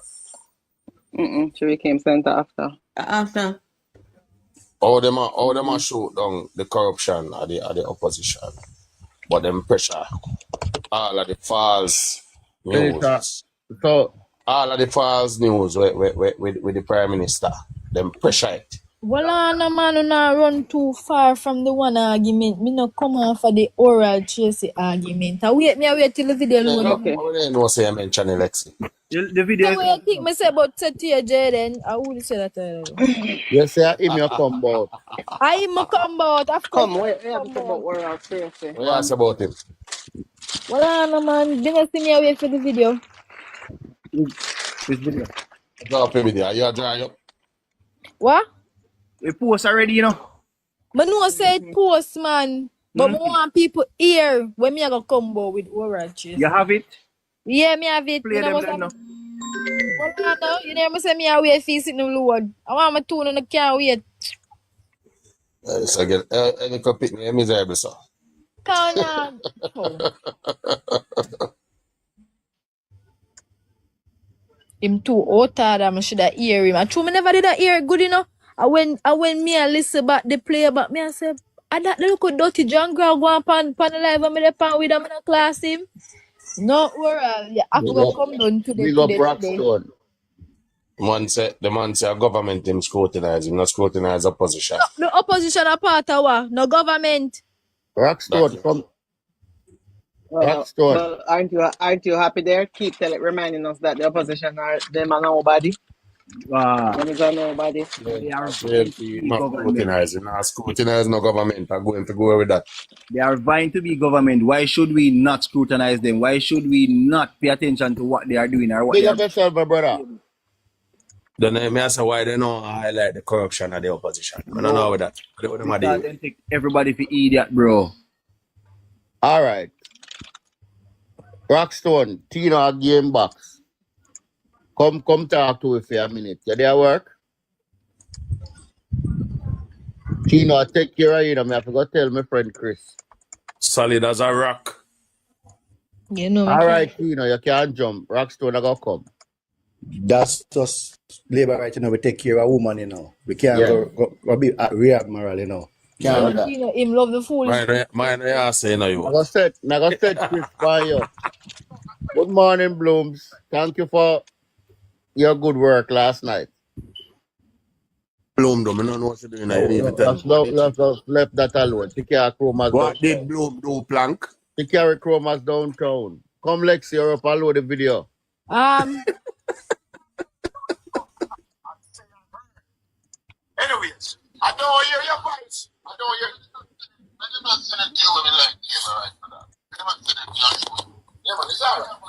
She became senator after. after All them a shoot down the corruption of the opposition. But them pressure. All of the false Senator. news. So All of the false news with the Prime Minister. Them pressure it. Well, no man who not run too far from the one argument. Me no come on for the oral Tracy argument. I wait till the video load up. Okay. How they know say I mention Alexi? The video The is way I think me say about 30 years Jaden, I would say that. you say him you come out. I ma come out, of course. Come, we have to Come talk about out. oral Tracy. What you ask about him? Well, no man, didn't see me wait for the video. this video. Drop him with you. You dry up. What? We post already, you know. But no say it post, man. But me want people here when me I go combo with oral You Tracy. have it? Yeah, me have it. Me Play no them must then have. now. Well, I know. You never say me I wait for you sitting on the load. I want my tune and I can't wait. So get any pick me miserable so. Count on. Oh. Him too out that I should have hear him. I true me never did that hear good enough. I when me I listen back the play about me I say I that look how dirty John Grau go on pan the live and me the pan with him in a class him. No oral. Yeah, I Big forgot up, come down today. big up Rockstone. The man say a government him scrutinize him, not scrutinize opposition. No, the opposition are part of what? No government. Rockstone, come. Rockstone. Well, aren't you happy there? Keep reminding us that the opposition are them are nobody. Them is a nobody. They are vying to JLP Mm-hmm. be not government. scrutinizing, not scrutinize no government. I'm going to go with that. They are vying to be government. Why should we not scrutinize them? Why should we not pay attention to what they are doing or what Big they up are yourself, my brother. Then I may ask why they don't highlight the corruption of the opposition. I don't know with that. I don't know what they because do. they take everybody for idiot, bro. All right. Rockstone, Tina game box. Come talk to me for a minute. You there work? Tina, take care of you. I have to go tell my friend Chris. Solid as a rock. You know me. All right, Tina, you can't jump. Rockstone, I go come. That's just labor right, you know. We take care of a woman, you know. We can't Yeah. go be at real moral, you know. Can't do that. You know him love the foolish. Mine I say no you. I go set Chris for you. Good morning, Blooms. Thank you for your good work last night. Bloom do, I don't know what you're doing now. You need to tell me. Just left that alone. Take care of Chromas What did downtown. Bloom do, Plank? Take care of Chromas downtown. Come Lexi, you're up, I'll load the video. Anyways, I don't hear your voice. I don't hear. I did not say that deal with me like you, alright, for that. I did not say that deal. Yeah, man, it's alright.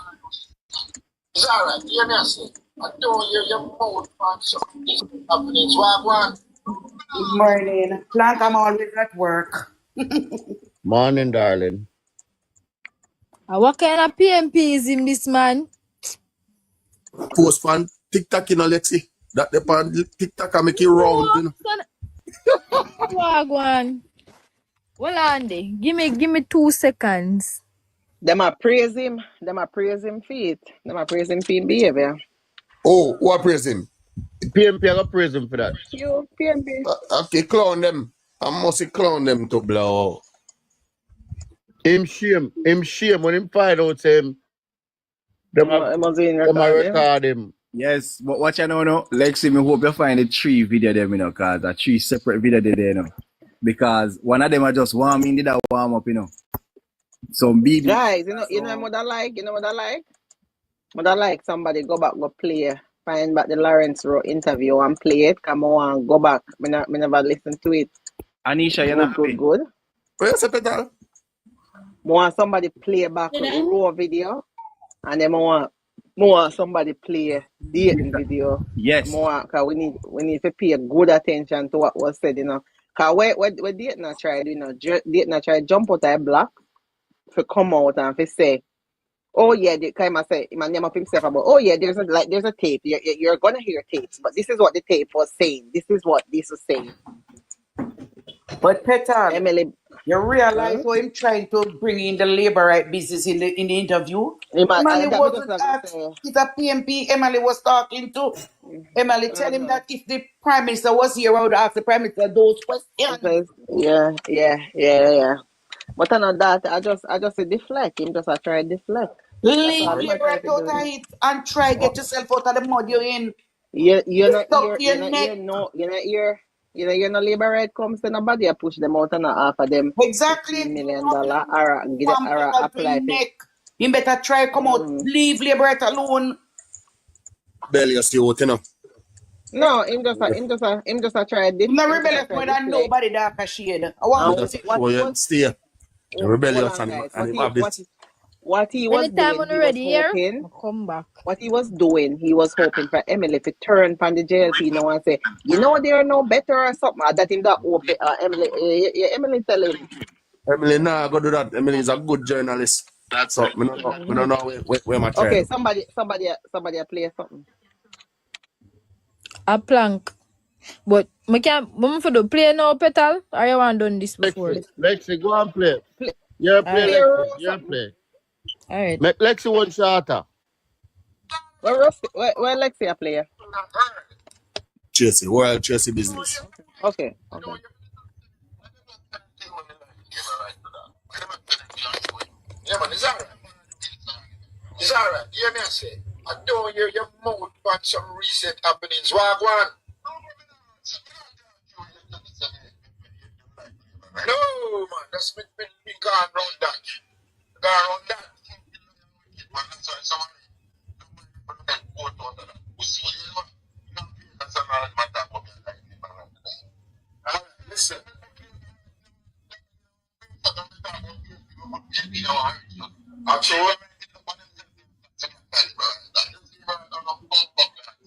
It's alright. Hear me, I say. I don't hear your mouth, man. So this happening. So I want. Good morning. Plank, I'm always at work. Morning, darling. What kind of PMP is him this man? Post fan TikTok, you know, Lexi. That the pan TikTok and make it round, you know. Wagwan. Well, Andy, give me 2 seconds. Them are praise him. Them are praise him feet. Them are praise him feet behavior. Oh, who praise him? PMP, I got praise him for that. You PMP. Okay, clown them. I must clown them to blow. Him shame when him find out him. Them a record him. Yes, but watch I know. Lexi, me hope you find the 3 video them, you know, cause the 3 separate video there, you know. Because one of them are just warming, did that warm up, you know. Some BB. Guys, you know what I like? You know what I like? What I like, somebody go back, go play, find back the Lawrence Rowe interview and play it. Come on, go back. Me never listen to it. Anisha, you're not happy. Good. Where's the pedal? Want somebody play back Rowe video, and then more somebody play dating video. Yes. More, cause we need to pay good attention to what was said, you know. Cause where dating I tried, you know, dating I tried jump out of block to come out and to say, oh yeah, the kind of say my name of himself about, oh yeah, there's a tape. You're gonna hear tapes, but this is what the tape was saying. This is what this was saying. But Petal, Emily, you realize how him trying to bring in the labor right business in the interview? Emily wasn't asked. It's a PMP Emily was talking to. Emily tell him that if the Prime Minister was here, I would ask the Prime Minister those questions. Yeah. But I know that I just deflect. Him just try deflect. Leave labor right out of it and try get yourself out of the mud you're in. You're not labor right comes to nobody. I push them out and offer them exactly $15 million or get it or apply it. You better try come out. Leave labor right alone. Rebellious youth, you know. No, him just try this. I'm not rebellious more than nobody dark as shade. I want Stay rebellious and have this. what he was Anytime doing, when he you're was ready here, hoping. I'll come back. What he was doing, he was hoping for Emily to turn from the JLP now and say, you know, they're no better or something. Or that him that open. Emily, Emily tell him. Emily, nah, go do that. Emily is a good journalist. That's so. We don't know where my try Okay, to. somebody play something. A plank. But I can't for the play now, Petal, or you want done this before? Lexi, go and play. Play, You play, Alright. play Lexi. or You something. play. Alright. Make Lexi one shorter. Where Lexi play? Chelsea, World Chelsea business. Okay. Yeah, man, it's alright. It's alright. You hear me I say? I don't hear your mouth on some recent happenings. Wagwan. No, man, that's me gone around that. Gone around that. Alright, listen. I'm sure.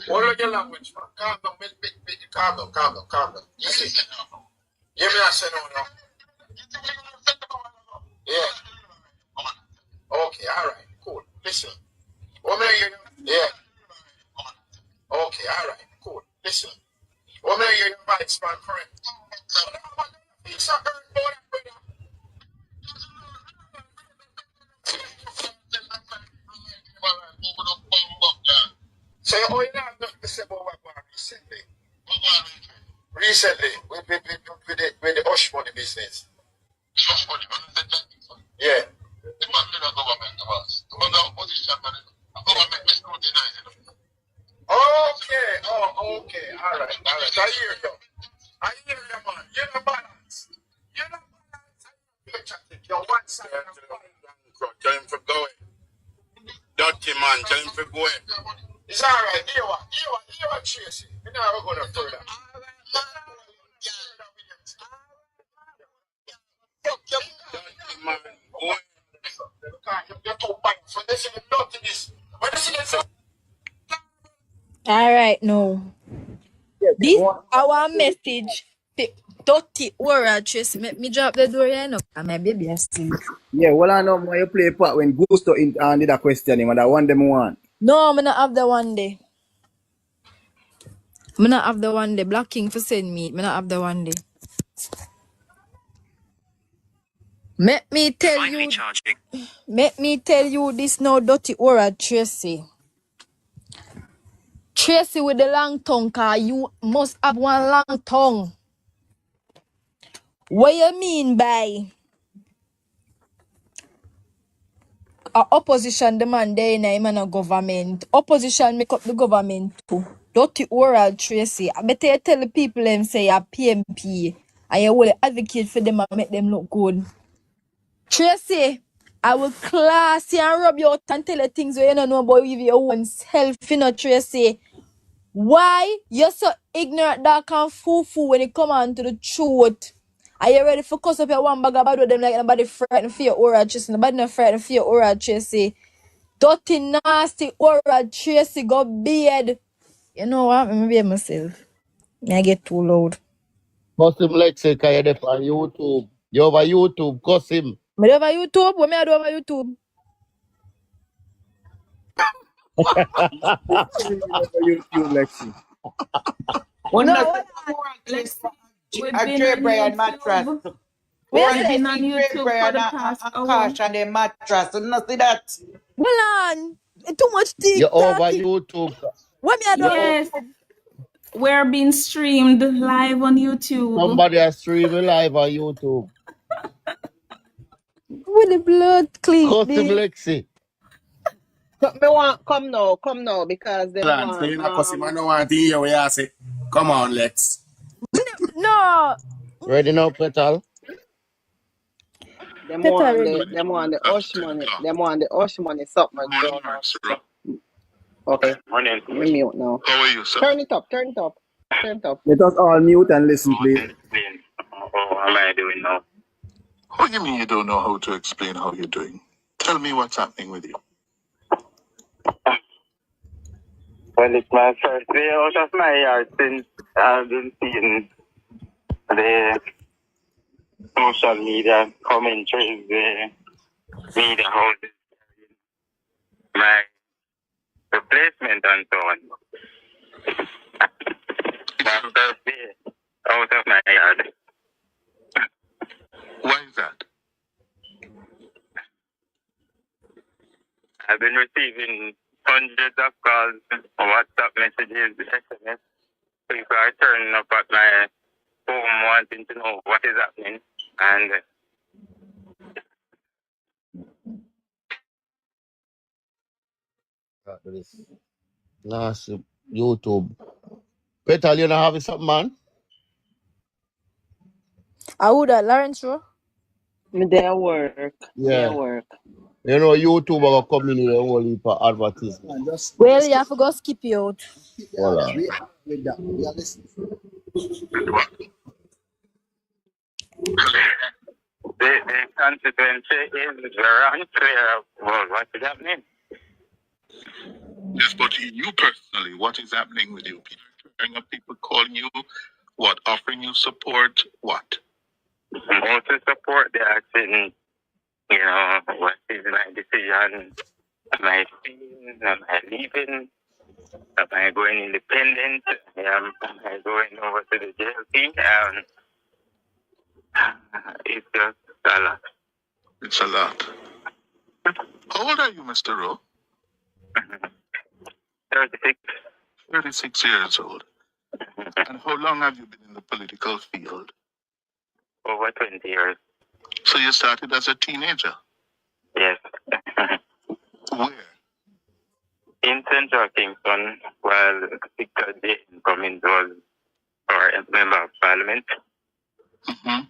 Hold on your language, man. Calm down, calm down. You see? Give me that say no. Yeah. Okay, alright, cool. Listen. What may you Yeah. Okay, alright, cool. Listen. What may you right span correct? It's a hurt boy, brother. So you only have nothing to say about what happened recently. Recently, with the hush money business. Yeah. Okay. Oh, okay. All right. I hear you. Man. You're the balance. You're one side. Tell him for going. Dirty man. Tell him for going. It's all right. Here what, Tracy. We're not going to further. Dirty man. Going. You're too bad. So this is not this. When you see this, Alright, no. Yes, This our message. The dirty oral Tracy. Make me drop the door, you know. And my baby is asleep. Yeah, well, I know when you play part when Gusto did a question him, and I want them one. No, I'm not have the one day. I'm not have the one day. Black King for send me. I'm not have the one day. Let me tell you this now, dirty oral Tracy. Tracy with the long tongue, cause you must have one long tongue. What you mean by opposition demand there in a government? Opposition make up the government too. Dirty oral Tracy. I better you tell the people them say you're PMP and you will advocate for them and make them look good. Tracy, I will class you and rub you out and tell you things where you don't know about your own self, you know, Tracy. Why you're so ignorant, dark and foo-foo when it come on to the truth? Are you ready for cuss up your one bag about them like nobody frightened for your oral Tracy? Nobody not frightened for your oral Tracy. Dirty, nasty oral Tracy go beard. You know what? Let me be myself. I get too loud. Cuss him Lexi, cause you're there on YouTube. You over YouTube, cuss him. Me over YouTube? What me I do over YouTube? YouTube, Lexi. One No, not what? We've a been Dre on Brian mattress. YouTube. Where We've you say? been on Dre YouTube for Brian the and past hour. Cash and the mattress. You not see that? Hold on. Too much You over TikTok. YouTube. What me I do? Yes, we're being streamed live on YouTube. Somebody is streaming live on YouTube. With the blood clip Cuss him there. Lexi. Me want come now because they Plans. want You know, cause I don't want to hear what you say. Come on, let's. No. Ready now, Petal? them Petal want ready. the hush money. Them want the hush money something going on. Okay. Morning. Let me mute now. How are you, sir? Turn it up. Let us all mute and listen, please. Explain. How am I doing now? What do you mean you don't know how to explain how you're doing? Tell me what's happening with you. Well, it's my first day out of my yard since I've been seeing the social media commentaries, the media houses, my replacement and so on. My first day out of my yard. Why is that? I've been receiving hundreds of calls, WhatsApp messages, SMS. People are turning up at my home wanting to know what is happening. And This last YouTube. Petal, you know having something, man? I would have Lawrence Rowe. Me there work. Yeah. There work. You know, YouTube will come in with a whole heap of advertisement. Well, you have to go skip you out. Voila. the constituency is very unclear about what is happening. Yes, but you personally, what is happening with you? People calling you, what, offering you support, what? Mostly support, they're asking, you know, what is my decision? Am I staying? Am I leaving? Am I going independent? Am I going over to the JLP? It's just a lot. It's a lot. How old are you, Mr. Rowe? 36. 36 years old. And how long have you been in the political field? Over 20 years. So you started as a teenager? Yes. Where? In Central Kingston, while Victor J. Cummins was our member of parliament. Mm-hmm.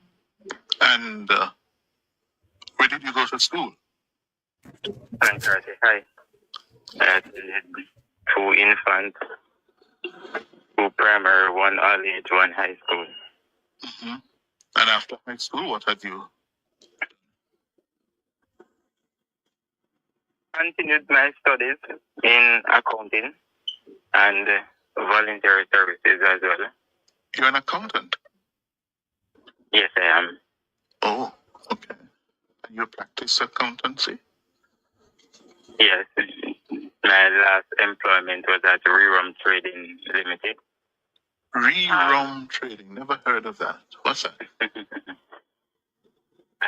And where did you go to school? Sanctuary High. I attended 2 infants, 2 primary, 1 all age, 1 high school. Mm-hmm. And after high school, what have you? Continued my studies in accounting and voluntary services as well. You're an accountant? Yes, I am. Oh, okay. And you practice accountancy? Yes. My last employment was at Rerum Trading Limited. Rerum Trading, never heard of that. What's that?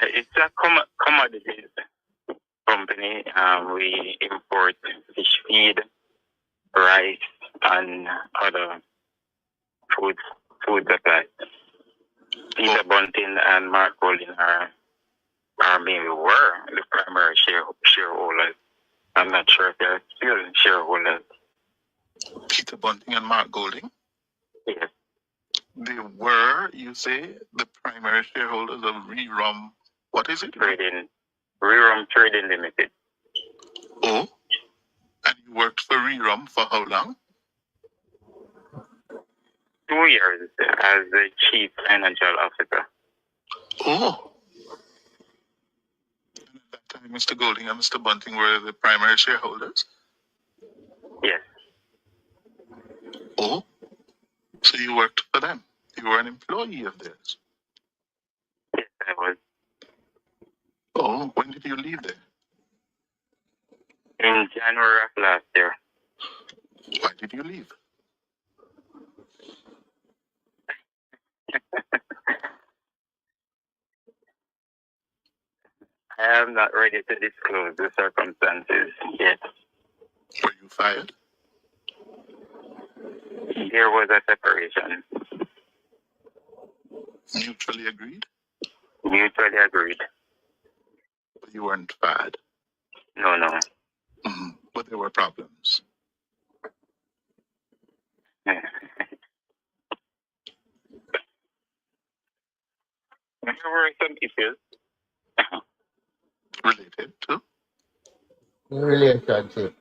It's a commodities company. We import fish feed, rice, and other food supplies. Peter Bunting and Mark Golding are maybe were the primary shareholders. I'm not sure if they're still shareholders. Peter Bunting and Mark Golding? Yes. They were, you say, the primary shareholders of Rerum. What is it? Rerum Trading Limited. Oh, and you worked for Rerum for how long? 2 years as the chief financial officer. Oh. And at that time, Mr. Golding and Mr. Bunting were the primary shareholders? Yes. Oh, so you worked for them. You were an employee of theirs. Yes, I was. Oh, when did you leave there? In January of last year. Why did you leave? I am not ready to disclose the circumstances yet. Were you fired? There was a separation. Mutually agreed? Mutually agreed. But you weren't fired? No. Mm-hmm. But there were problems. There were some issues. Related to? Relationship.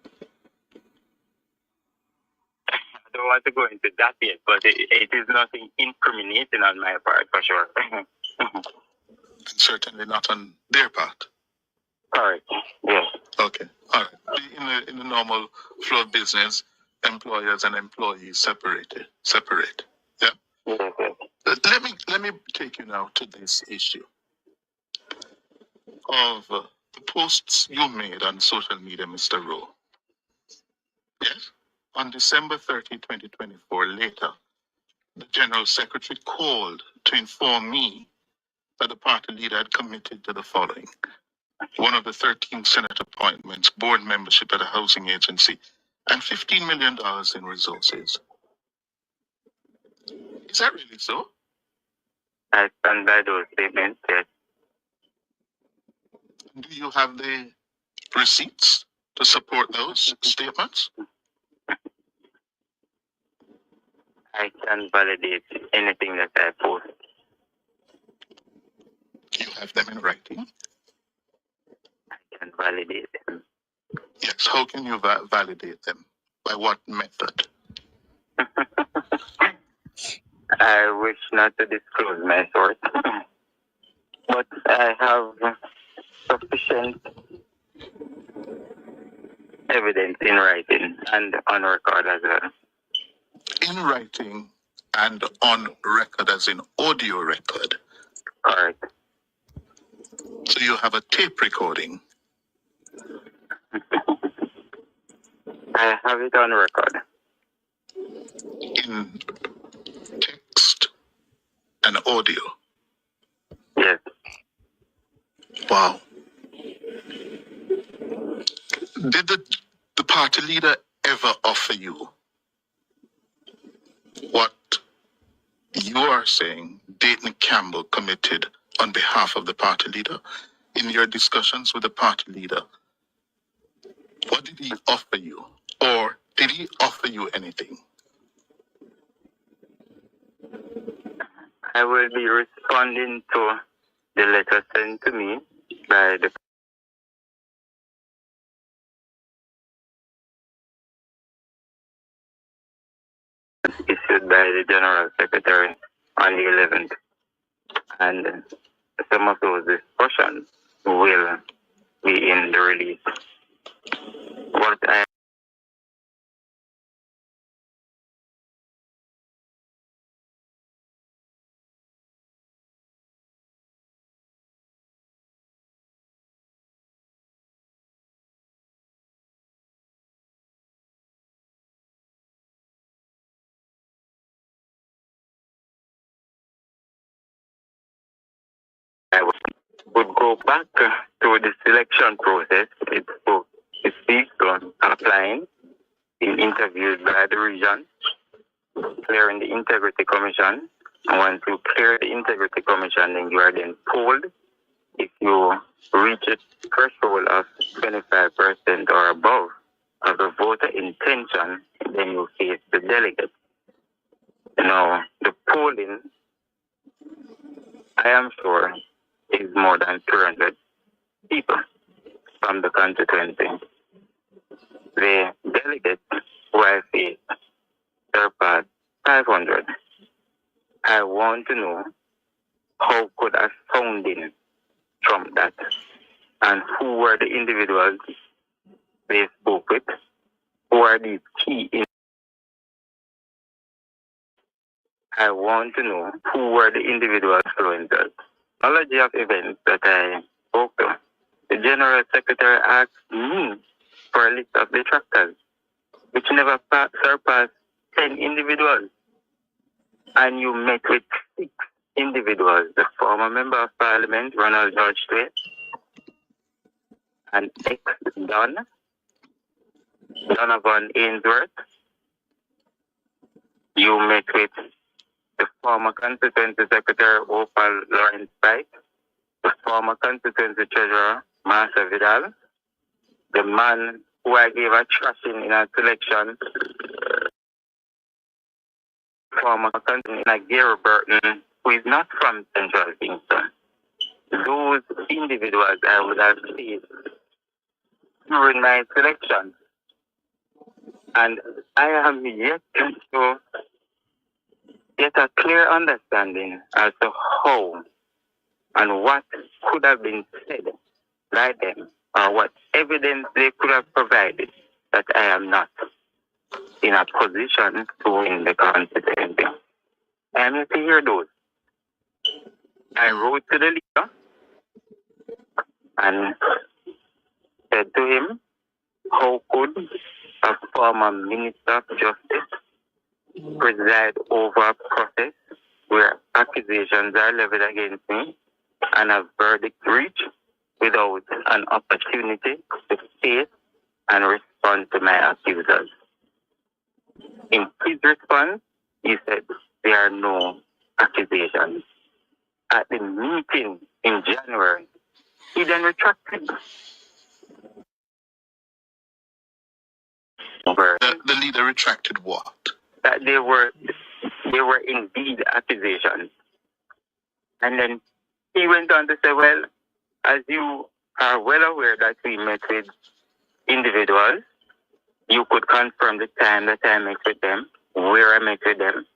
I don't want to go into that yet, but it is nothing incriminating on my part, for sure. And certainly not on their part. Correct. Yes. Okay. All right. In the normal flow of business, employers and employees separate. Yeah. Yes, yes. Let me take you now to this issue of the posts you made on social media, Mr. Rowe. Yes. On December 30, 2024, later, the General Secretary called to inform me that the party leader had committed to the following: one of the 13 Senate appointments, board membership at a housing agency, and $15 million in resources. Is that really so? I stand by those statements, yes. Do you have the receipts to support those statements? I can validate anything that I post. You have them in writing? I can validate them. Yes. How can you validate them? By what method? I wish not to disclose my source, but I have sufficient evidence in writing and on record as well. In writing and on record, as in audio record. Correct. So you have a tape recording. I have it on record. In text and audio. Yes. Wow. Did the party leader ever offer you what you are saying Dayton Campbell committed on behalf of the party leader? In your discussions with the party leader, what did he offer you? Or did he offer you anything? I will be responding to the letter sent to me by the issued by the General Secretary on the 11th. And some of those discussions will be in the release. What I would go back to the selection process. It speaks on applying, being interviewed by the region, clearing the Integrity Commission. And once you clear the Integrity Commission, then you are then polled. If you reach a threshold of 25% or above of the voter intention, then you face the delegate. Now, the polling, I am sure, is more than 300 people from the constituency. The delegates who I face surpass 500. I want to know how could a sounding trump that, and who were the individuals they spoke with, who are these key I want to know who were the individual influencers. Knowledge of events that I spoke to. The General Secretary asked me for a list of detractors, which never surpassed 10 individuals. And you met with 6 individuals: the former Member of Parliament, Ronald George Strait, an ex-Don, Donovan Ainsworth. You met with the former Constituency Secretary, Opal Lawrence Pike, the former Constituency Treasurer, Marcia Vidal, the man who I gave a thrashing in a selection, former Constituency Gary Burton, who is not from Central Kingston. Those individuals I would have seen during my selection. And I am yet to get a clear understanding as to how and what could have been said by them or what evidence they could have provided that I am not in a position to win the constituency. I am yet to hear those. I wrote to the leader and said to him, how could a former Minister of Justice preside over a process where accusations are leveled against me and a verdict reached without an opportunity to face and respond to my accusers? In his response, he said there are no accusations. At the meeting in January, he then retracted. The leader retracted what? That they were indeed accusations. And then he went on to say, well, as you are well aware that we met with individuals, you could confirm the time that I met with them, where I met with them,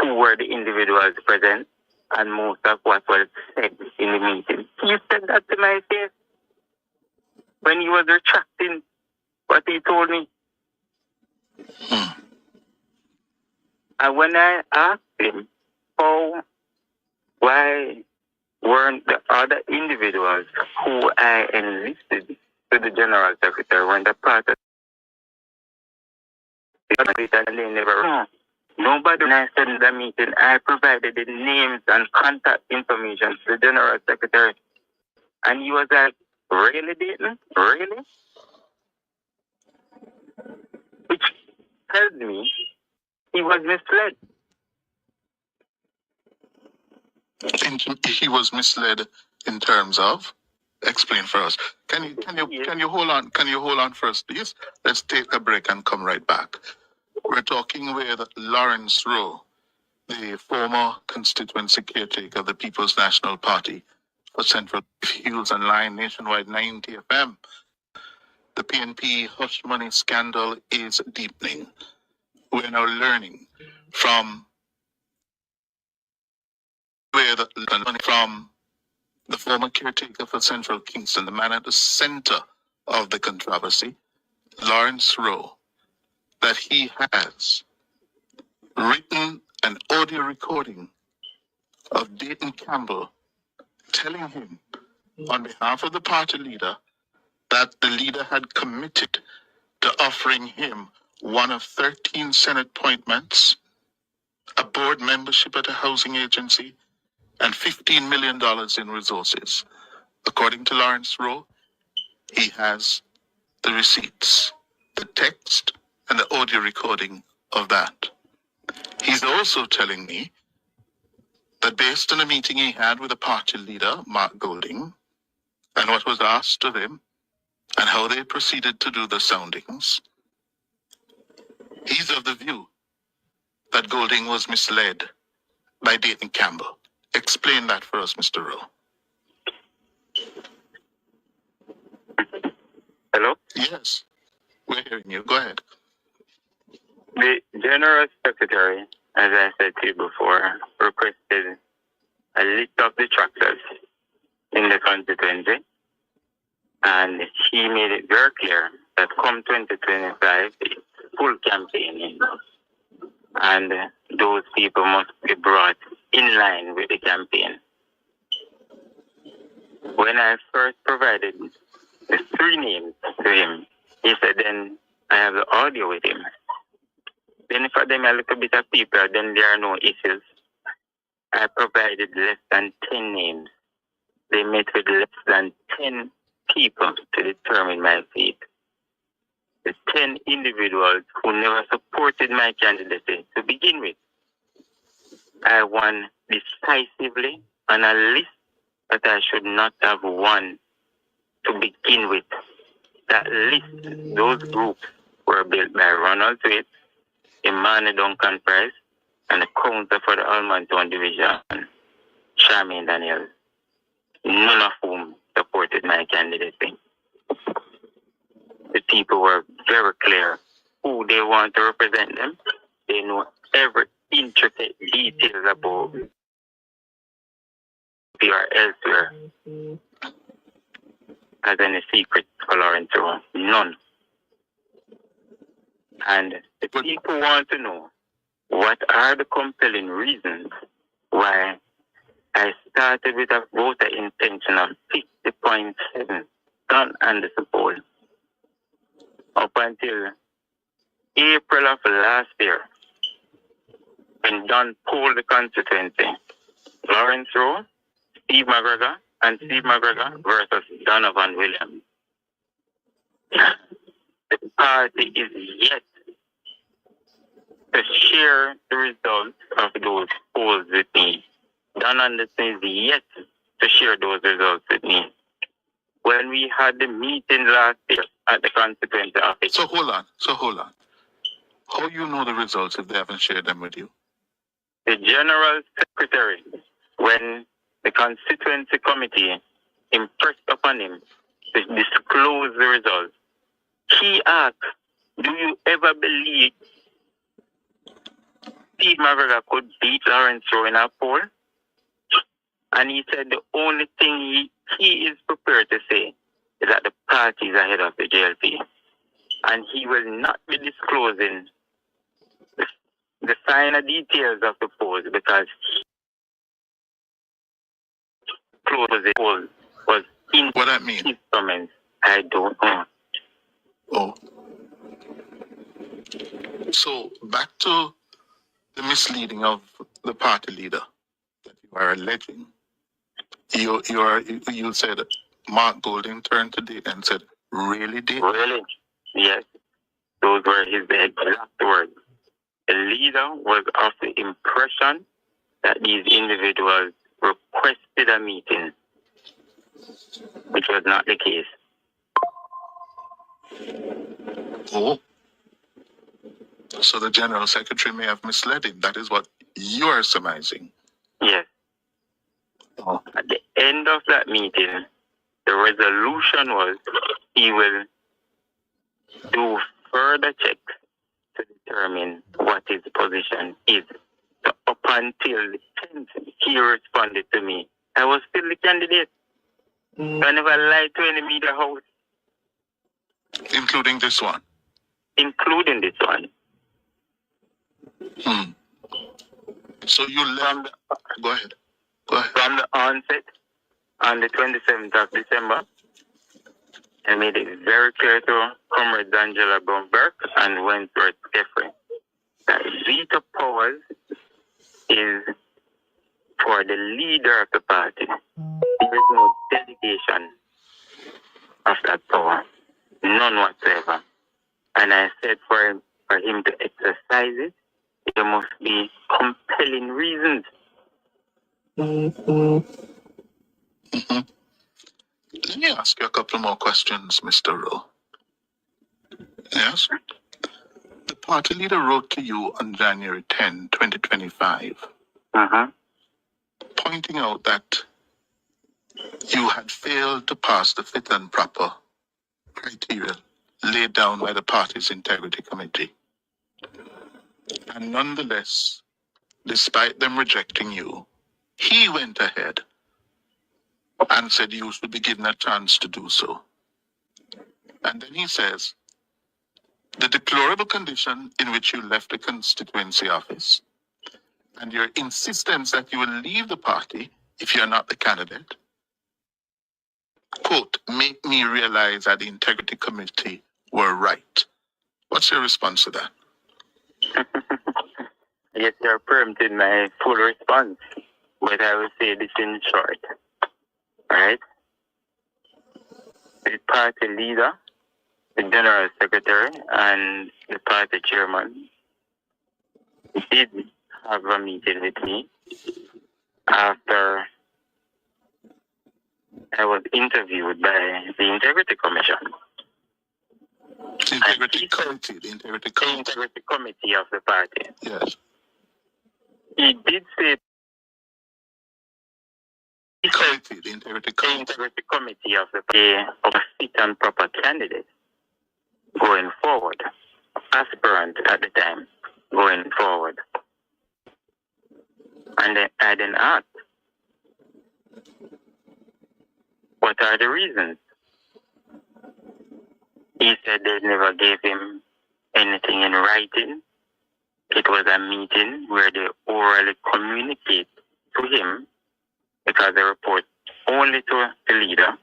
who were the individuals present, and most of what was said in the meeting. He said that to my face when he was retracting what he told me. And when I asked him why weren't the other individuals who I enlisted to the General Secretary, weren't a part of it, and they never... Nobody when I said in the meeting, I provided the names and contact information to the General Secretary. And he was like, really, Dayton? Really? Which tells me he was misled. He was misled in terms of? Explain for us. Can you hold on? Can you hold on first, please? Let's take a break and come right back. We're talking with Lawrence Rowe, the former constituency caretaker of the People's National Party for Central Hills and Line Nationwide 90 FM. The PNP hush money scandal is deepening. We're now learning from the former caretaker for Central Kingston, the man at the center of the controversy, Lawrence Rowe, that he has written an audio recording of Dayton Campbell telling him on behalf of the party leader that the leader had committed to offering him one of 13 Senate appointments, a board membership at a housing agency, and $15 million in resources. According to Lawrence Rowe, he has the receipts, the text, and the audio recording of that. He's also telling me that based on a meeting he had with the party leader, Mark Golding, and what was asked of him, and how they proceeded to do the soundings, he's of the view that Golding was misled by Dayton Campbell. Explain that for us, Mr. Rowe. Hello? Yes, we're hearing you. Go ahead. The General Secretary, as I said to you before, requested a list of detractors in the constituency, and he made it very clear that come 2025, it's full campaigning, and those people must be brought in line with the campaign. When I first provided the 3 names to him, he said, then I have the audio with him. Then for them a little bit of people, then there are no issues. I provided less than 10 names. They met with less than 10 people to determine my fate. The 10 individuals who never supported my candidacy to begin with. I won decisively on a list that I should not have won to begin with. That list, those groups were built by Ronald Tweed, Emmanuel Duncan Price, and the Council for the Almonton Division, Charmaine Daniels, none of whom supported my candidacy. The people were very clear who they want to represent them. They know every intricate details about or elsewhere. has any secret for Lawrence Rowe. None. And the people want to know what are the compelling reasons why I started with a voter intention of 50.7 done under the poll up until April of last year when Don polled the constituency. Lawrence Rowe, Steve McGregor, and Steve McGregor versus Donovan Williams. The party is yet to share the results of those polls with me. Don Anderson is yet to share those results with me. When we had the meeting last year at the constituency office. So hold on. How you know the results if they haven't shared them with you? The general secretary, when the constituency committee impressed upon him to disclose the results, he asked, do you ever believe Steve McGregor could beat Lawrence Rowe in a poll? And he said the only thing he is prepared to say is that the party is ahead of the JLP. And he will not be disclosing the finer details of the polls because the poll was in what that mean? His comments. I don't know. Oh. So back to the misleading of the party leader that you are alleging. You said Mark Golding turned to Dick and said, really, Dick? Really? Yes. Those were his exact words. The leader was of the impression that these individuals requested a meeting, which was not the case. Oh. So the general secretary may have misled him. That is what you are surmising. Yes. Oh. At the end of that meeting, the resolution was he will do further checks to determine what his position is. So up until the 10th, he responded to me. I was still the candidate. I never lied to any media house. Including this one? Including this one. So you left... Go ahead. From the onset, on the 27th of December, I made it very clear to Comrades Angela Brown-Burke and Wentworth Jeffrey that veto powers is for the leader of the party. There is no delegation of that power, none whatsoever. And I said for him to exercise it, there must be compelling reasons. Let me ask you a couple more questions, Mr. Rowe. Yes? The party leader wrote to you on January 10, 2025, pointing out that you had failed to pass the fit and proper criteria laid down by the party's integrity committee. And nonetheless, despite them rejecting you, he went ahead and said you should be given a chance to do so. And then he says, the deplorable condition in which you left the constituency office and your insistence that you will leave the party if you are not the candidate, quote, make me realize that the integrity committee were right. What's your response to that? Yes, you're permitted my full response, but I will say this in short. Right? The party leader, the general secretary, and the party chairman did have a meeting with me after I was interviewed by the Integrity Commission. The Integrity Committee. The Integrity Committee of the party. Yes. He did say the Integrity Committee of the party of a fit and proper candidate going forward, aspirant at the time going forward. And then I then asked, what are the reasons He said they never gave him anything in writing. It was a meeting where they orally communicate to him because they report only to the leader.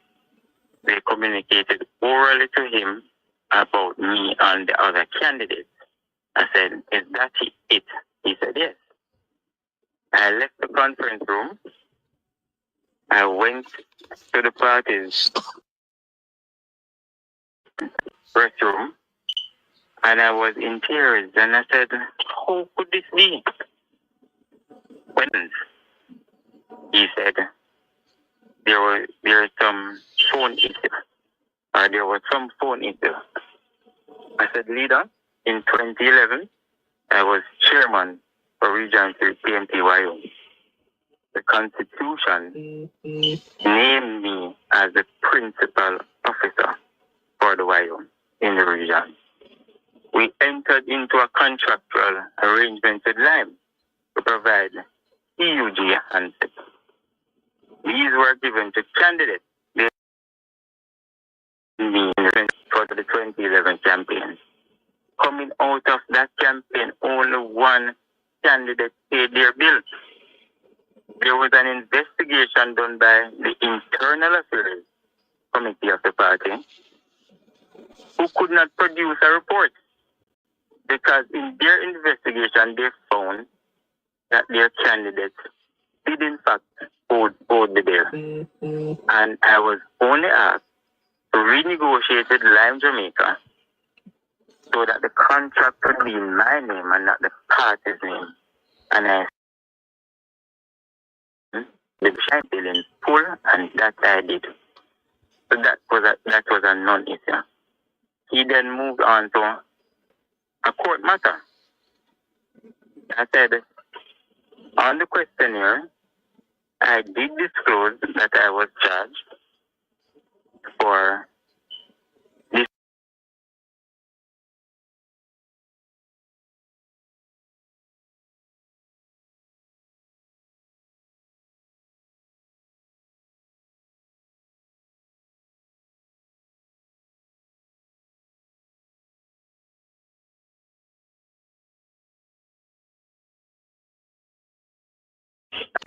They communicated orally to him about me and the other candidates. I said, is that it? He said, yes. I left the conference room. I went to the party's restroom and I was in tears. And I said, how could this be? When he said, there was some phone issue. There was some phone issue. I said, leader, in 2011, I was chairman for Region 3 PMPYO. The Constitution named me as the principal officer for the YO in the region. We entered into a contractual arrangement with Lime to provide EUG handsets. These were given to candidates for the 2011 campaign. Coming out of that campaign, only one candidate paid their bill. There was an investigation done by the Internal Affairs Committee of the party who could not produce a report because in their investigation they found that their candidates did in fact hold the bill. And I was only asked to renegotiate with Lime Jamaica so that the contract could be in my name and not the party's name. And I the bill in full, and that I did. So that was a non-issue. He then moved on to a court matter. I said, on the questionnaire, I did disclose that I was charged for this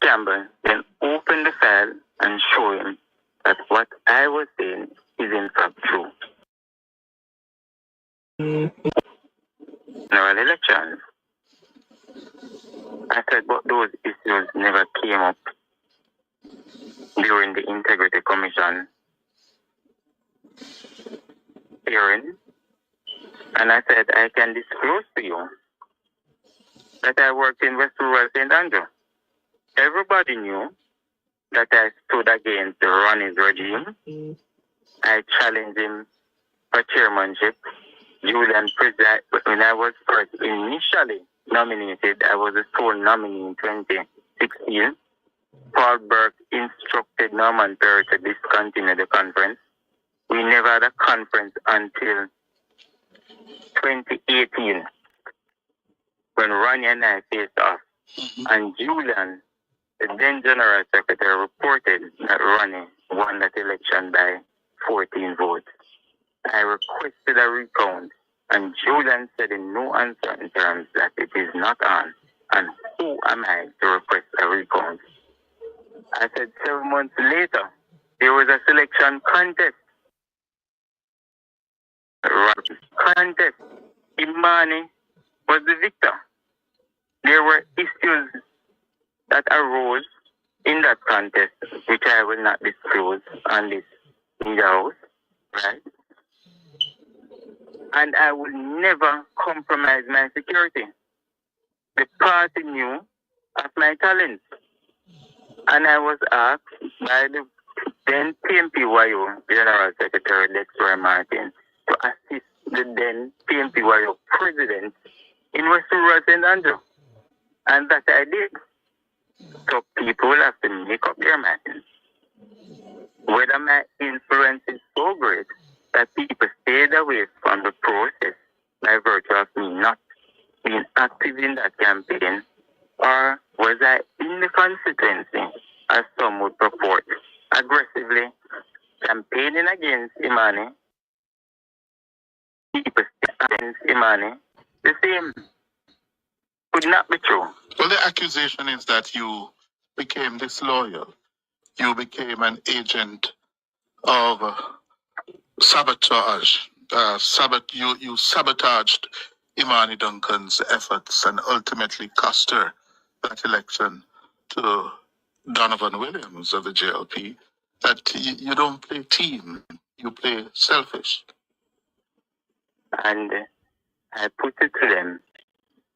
Campbell, then open the file and show him that what I was saying is in fact true. General elections, I said, but those issues never came up during the Integrity Commission hearing. And I said, I can disclose to you that I worked in West Rural St. Andrew. Everybody knew that I stood against Ronnie's regime. I challenged him for chairmanship. Julian presided. When I was first initially nominated, I was the sole nominee in 2016. Paul Burke instructed Norman Perry to discontinue the conference. We never had a conference until 2018 when Ronnie and I faced off. And Julian, the then General Secretary, reported that Ronnie won that election by 14 votes. I requested a recount, and Julian said in no uncertain terms that it is not on. And who am I to request a recount? I said 7 months later, there was a selection contest. Imani was the victor. There were issues that arose in that contest, which I will not disclose on this media house, right? And I will never compromise my security. The party knew of my talents. And I was asked by the then PMPYO General Secretary Dexter Martin to assist the then PMPYO President in West Rural St. Andrew. And that I did. So people have to make up their minds whether my influence is so great that people stayed away from the process by virtue of me not being active in that campaign, or was I in the constituency, as some would purport, aggressively campaigning against Imani against Imani, the same could not be true. Well, the accusation is that you became disloyal. You became an agent of sabotage. You sabotaged Imani Duncan's efforts and ultimately cost her that election to Donovan Williams of the JLP. That you don't play team, you play selfish. And I put it to them,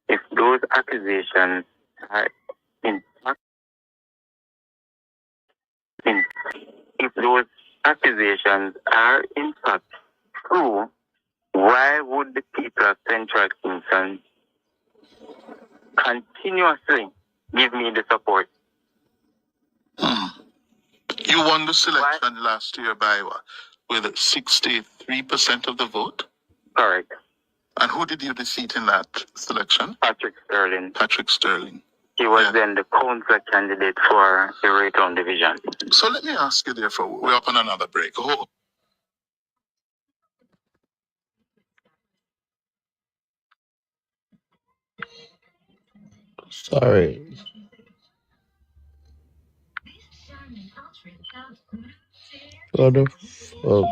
if those accusations are in fact, if those accusations are in fact true, why would the people of Central Kingston continuously give me the support? You won the selection last year by what? With 63% of the vote? Correct. And who did you defeat in that selection? Patrick Sterling. Patrick Sterling. He was then the council candidate for the Raytown division. So let me ask you, therefore, we're up on another break. Sorry. What the fuck?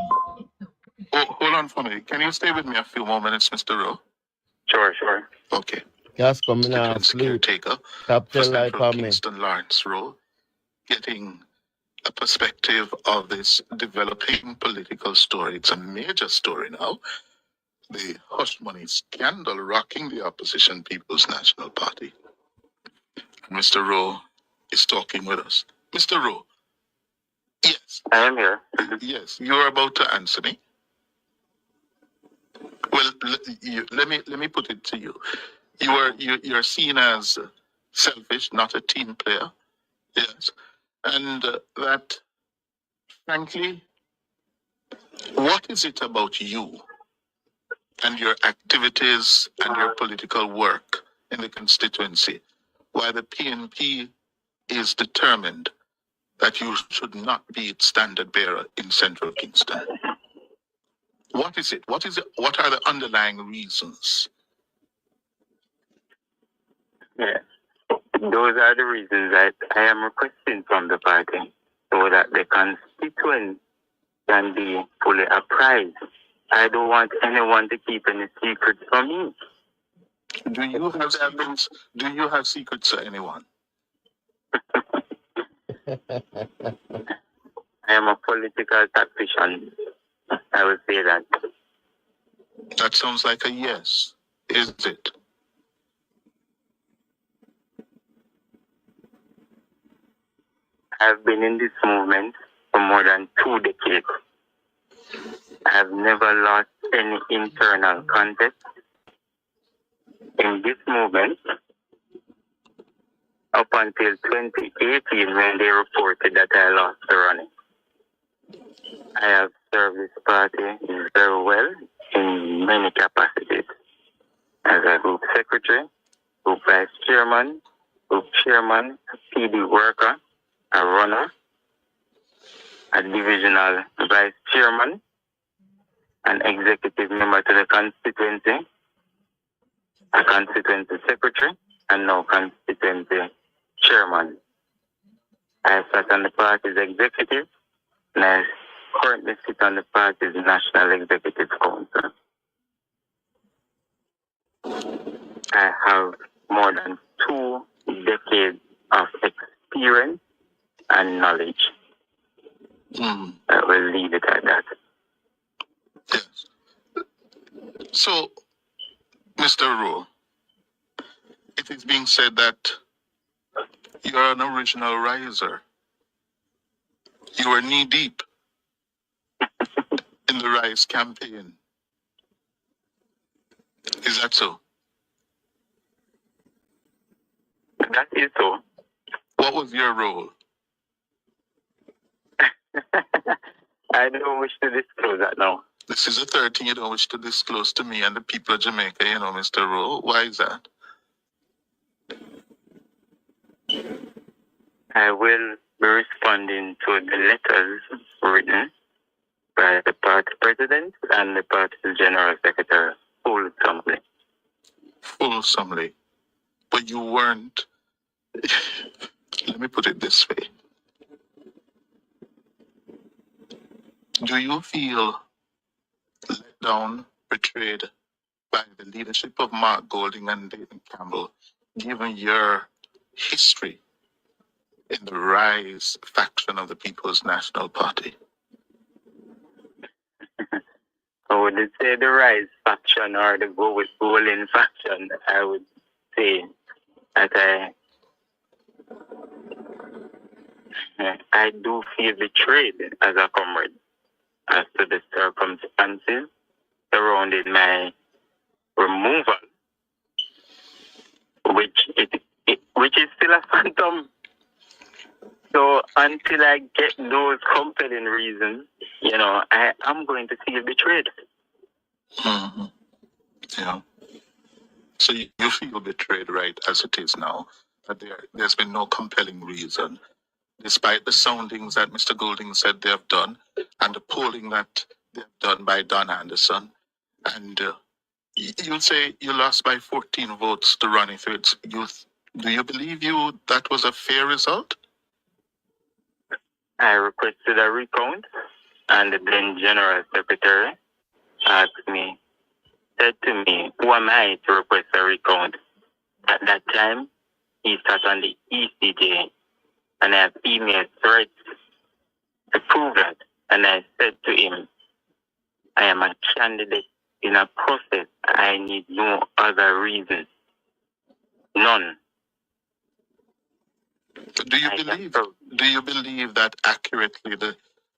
Oh, hold on for me. Can you stay with me a few more minutes, Mr. Rowe? Sure. Okay. Gas coming out. Defense caretaker for Capital life Central on me. Kingston, Lawrence Rowe, getting a perspective of this developing political story. It's a major story now. The hush money scandal rocking the opposition People's National Party. Mr. Rowe is talking with us. Mr. Rowe. Yes. I am here. Yes, you're about to answer me. Well, let me put it to you. You're seen as selfish, not a team player. Yes, and that, frankly, what is it about you and your activities and your political work in the constituency why the PNP is determined that you should not be its standard bearer in Central Kingston? What is it? What are the underlying reasons? Yeah. Those are the reasons that I am requesting from the party so that the constituents can be fully apprised. I don't want anyone to keep any secrets from me. Do you have secrets? Do you have secrets to anyone? I am a political tactician. I will say that. That sounds like a yes. Is it? I've been in this movement for more than 2 decades. I've never lost any internal contest. In this movement, up until 2018 when they reported that I lost the running, I have served this party very well in many capacities. As a group secretary, group vice chairman, group chairman, PD worker, a runner, a divisional vice chairman, an executive member to the constituency, a constituency secretary, and now constituency chairman. I sat on the party's executive, and I currently sit on the party's National Executive Council. I have more than 2 decades of experience and knowledge. I will leave it at that. Yes. So, Mr. Rowe, it is being said that you're an original riser. You were knee deep in the Rise campaign. Is that so? That is so. What was your role? I don't wish to disclose that now. This is the third thing you don't wish to disclose to me and the people of Jamaica, Mr. Rowe. Why is that? I will be responding to the letters written by the party president and the party's general secretary. fulsomely. Fulsomely. But you weren't, let me put it this way. Do you feel let down, betrayed by the leadership of Mark Golding and David Campbell, given your history in the rise faction of the People's National Party? I wouldn't say the rise faction or the go with Golding faction. I would say that I do feel betrayed as a comrade as to the circumstances surrounding my removal, which is still a phantom. So until I get those compelling reasons, I am going to feel betrayed. Mm-hmm. Yeah. So you feel betrayed, right, as it is now, that there's been no compelling reason, despite the soundings that Mr. Golding said they have done, and the polling that they've done by Don Anderson, and you'll say you lost by 14 votes to Ronnie Fitz. Do you believe that was a fair result? I requested a recount, and the then General Secretary said to me, who am I to request a recount? At that time, he sat on the ECJ, and I have email threats to prove that. And I said to him, I am a candidate in a process. I need no other reason. None. Do you believe that accurately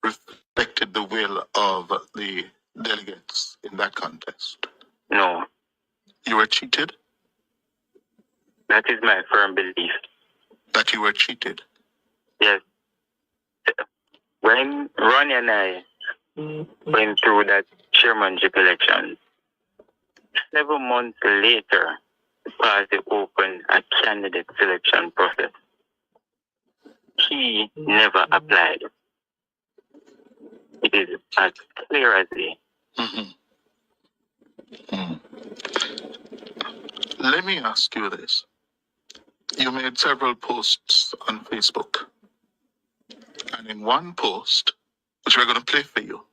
reflected the will of the delegates in that contest? No. You were cheated? That is my firm belief. That you were cheated? Yes. When Ronnie and I went through that chairmanship election, 7 months later, the party opened a candidate selection process. He never applied. It is as clear as day. Mm-hmm. Mm. Let me ask you this. You made several posts on Facebook. And in one post, which we're going to play for you,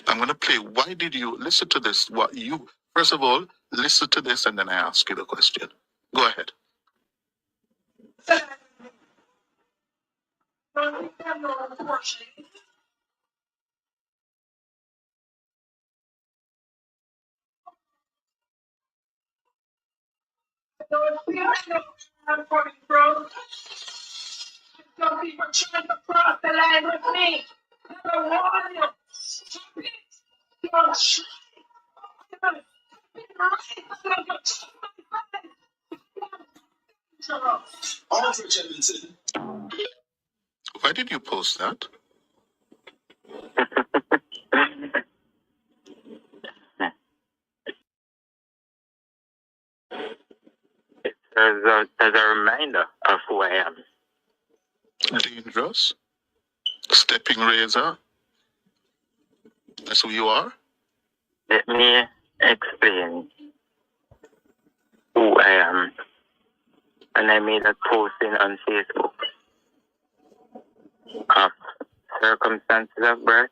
I'm going to play, why did you listen to this? First of all, listen to this and then I ask you the question. Go ahead. Some people trying to cross the line with me. I warn you. Stop it. Don't try. Why did you post that? As a reminder of who I am. Dangerous? Stepping razor? That's who you are? Let me explain who I am. And I made a posting on Facebook of circumstances of birth,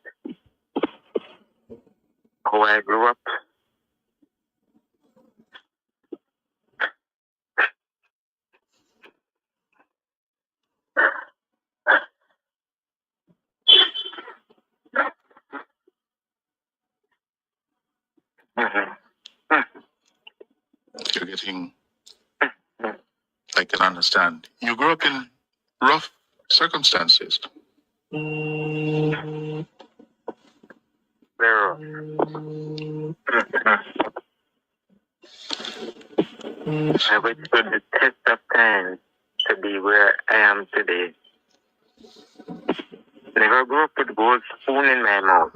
how I grew up, You're getting, I can understand. You grew up in rough circumstances. Very rough. I withstood the test of time to be where I am today. Never grew up with gold spoon in my mouth.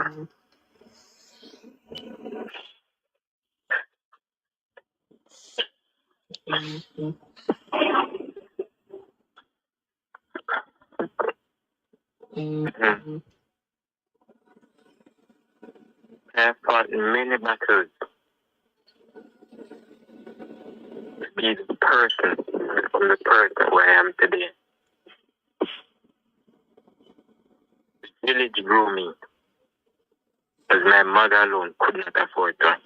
I have fought many battles be the person, become the person where I am today. This village grew me, as my mother alone could not afford to.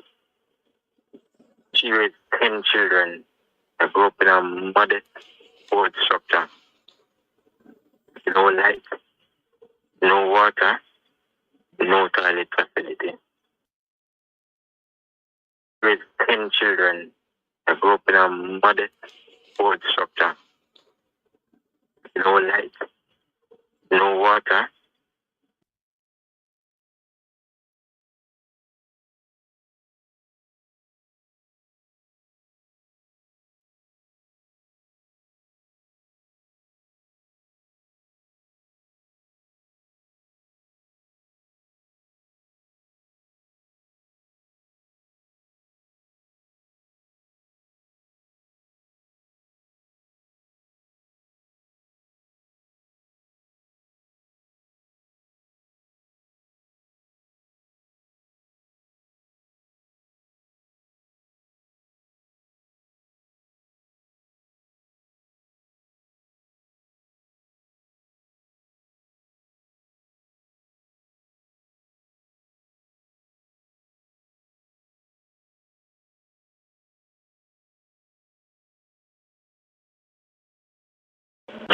She raised 10 children. I grew up in a modest old structure. No light, no water, no toilet facility. Raised 10 children. I grew up in a modest old structure. No light, no water.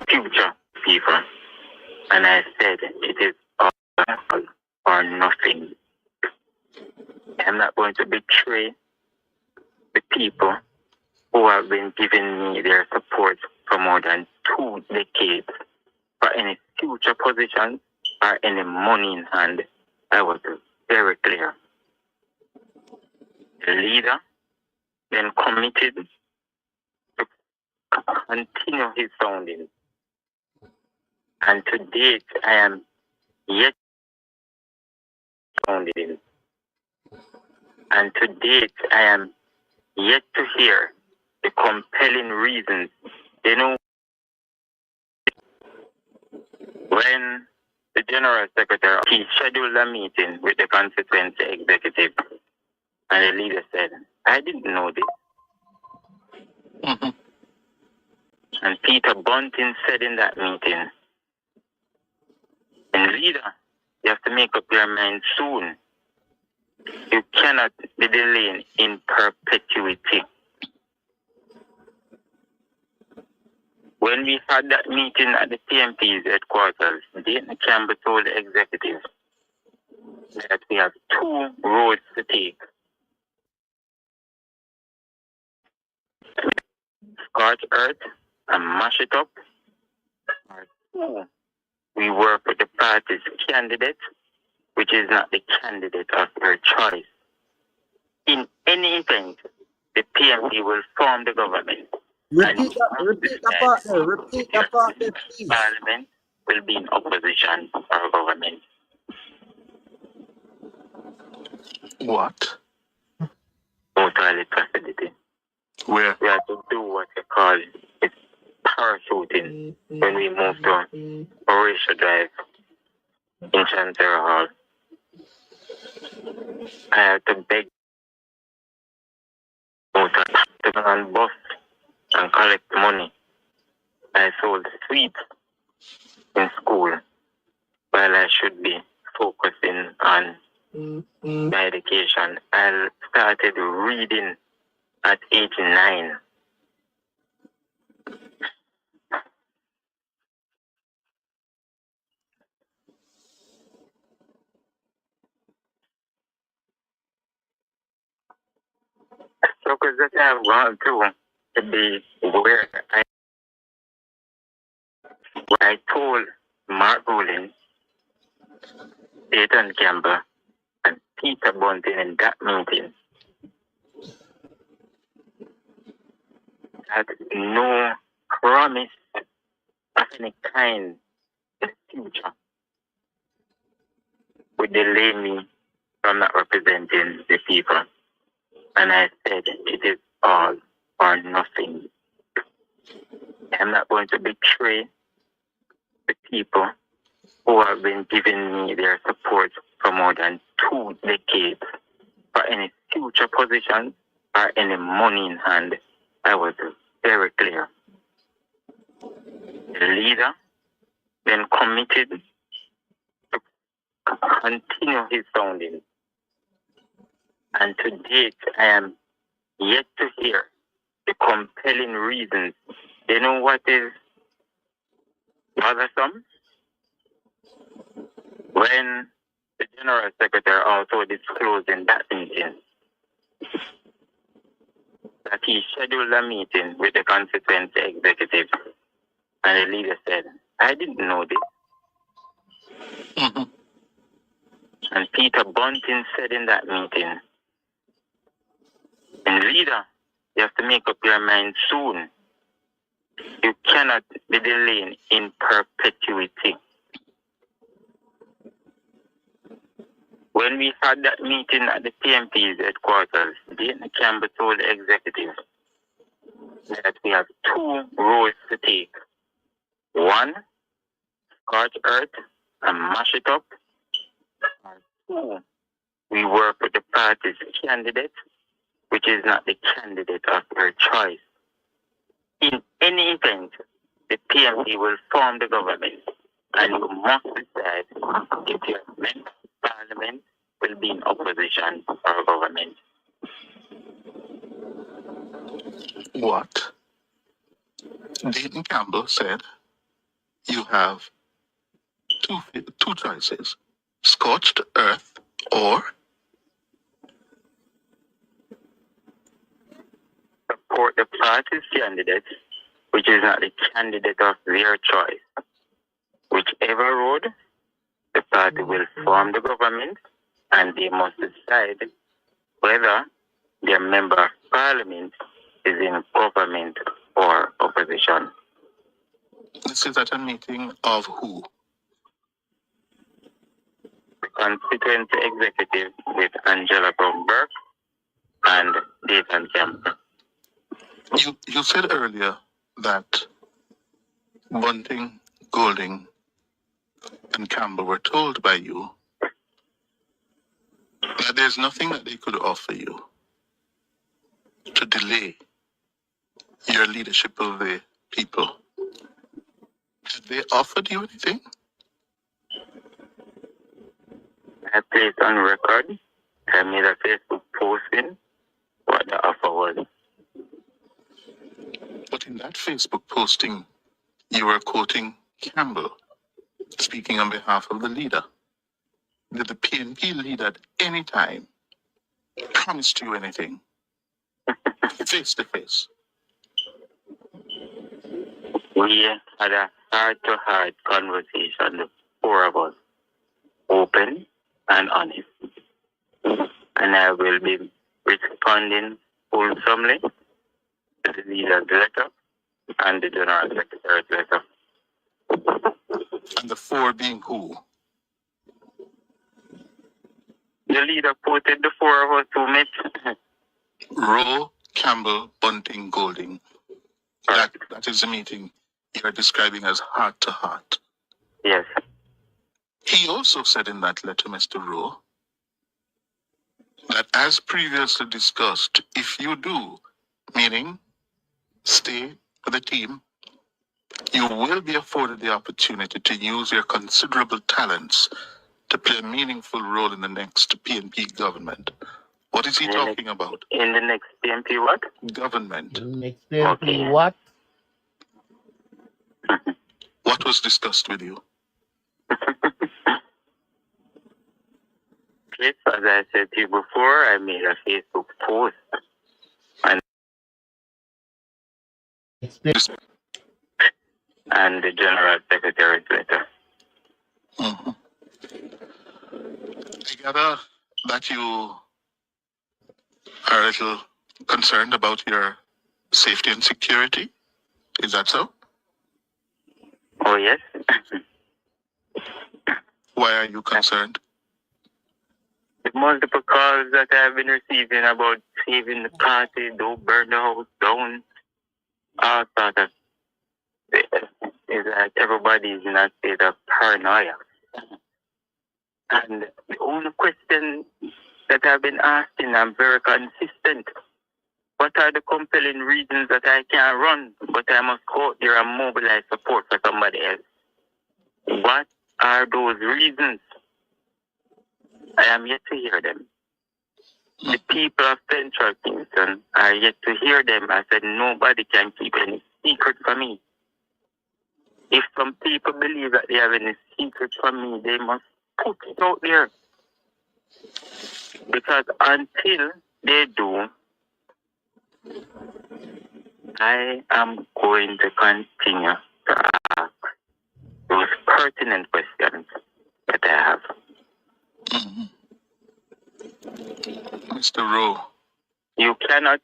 Future people. And I said, it is all or nothing. I'm not going to betray the people who have been giving me their support for more than 2 decades for any future position or any money in hand. I was very clear. The leader then committed to continue his sounding. And to date, I am yet sounding. And to date, I am yet to hear the compelling reasons. You know, when the General Secretary, he scheduled a meeting with the constituency executive, and the leader said, I didn't know this. And Peter Bunting said in that meeting, and leader, you have to make up your mind soon. You cannot be delaying in perpetuity. When we had that meeting at the PMP's headquarters, Dayton Campbell told the executive that we have 2 roads to take. Scorch earth and mash it up. Or 2, we work with the party's candidate, which is not the candidate of their choice. In any event, the PMP will form the government. Repeat that part there. Repeat that part there, please. Parliament will be in opposition to our government. What? No toilet facility. Where? We have to do what they call it parachuting when we move to Horatio Drive in Chantera Hall. I had to beg to go on bus and collect money. I sold sweets in school while I should be focusing on my education. I started reading at age 9. Struggles that I've gone through to be where I told Mark Rowling, Dayton Campbell, and Peter Bunting in that meeting that no promise of any kind in the future would delay me from not representing the people. And I said, it is all or nothing. I'm not going to betray the people who have been giving me their support for more than 2 decades for any future position or any money in hand. I was very clear. The leader then committed to continue his sounding. And to date, I am yet to hear the compelling reasons. You know what is bothersome? When the General Secretary also disclosed in that meeting that he scheduled a meeting with the constituency executive, and the leader said, I didn't know this. And Peter Bunting said in that meeting, and leader, you have to make up your mind soon. You cannot be delaying in perpetuity. When we had that meeting at the PMP's headquarters, Dayton Campbell told the executive that we have two roads to take. One, scorch earth and mash it up. And two, we work with the party's candidate, which is not the candidate of their choice. In any event, the PMP will form the government, and you must decide if your member of parliament will be in opposition or government. What? Dayton Campbell said you have two choices: scorched earth or support the party's candidate, which is not the candidate of their choice. Whichever road, the party will form the government, and they must decide whether their member of parliament is in government or opposition. this is at a meeting of who? The constituency executive with Angela Brown Burke and Dayton Campbell. You said earlier that Bunting, Golding, and Campbell were told by you that there's nothing that they could offer you to delay your leadership of the people. Have they offered you anything? I placed on record, I made a Facebook posting what the offer was. But in that Facebook posting, you were quoting Campbell, speaking on behalf of the leader. Did the PNP leader at any time promise you anything? Face to face. We had a heart-to-heart conversation, the four of us, open and honest. And I will be responding wholesomely to the leader's letter and the General Secretary's letter. And the four being who? The leader quoted the four of us who met. Rowe, Campbell, Bunting, Golding. That is the meeting you're describing as heart to heart. Yes. He also said in that letter, Mr. Rowe, that as previously discussed, if you do, meaning stay with the team, you will be afforded the opportunity to use your considerable talents to play a meaningful role in the next PNP government. What is he talking about? In the next PNP what? Government. Next PNP what? What was discussed with you? Yes, as I said to you before, I made a Facebook post. And the General Secretary's letter. Mm-hmm. I gather that you are a little concerned about your safety and security. Is that so? Oh, yes. Why are you concerned? The multiple calls that I've been receiving about saving the party, don't burn the house down, all sort of, is that everybody is in a state of paranoia. And the only question that I've been asking, I'm very consistent. What are the compelling reasons that I can't run, but I must go out there and mobilize support for somebody else? What are those reasons? I am yet to hear them. The people of Central Kingston are yet to hear them. I said, nobody can keep any secret from me. If some people believe that they have any secret from me, they must put it out there. Because until they do, I am going to continue to ask those pertinent questions that I have. Mr. Rowe. You cannot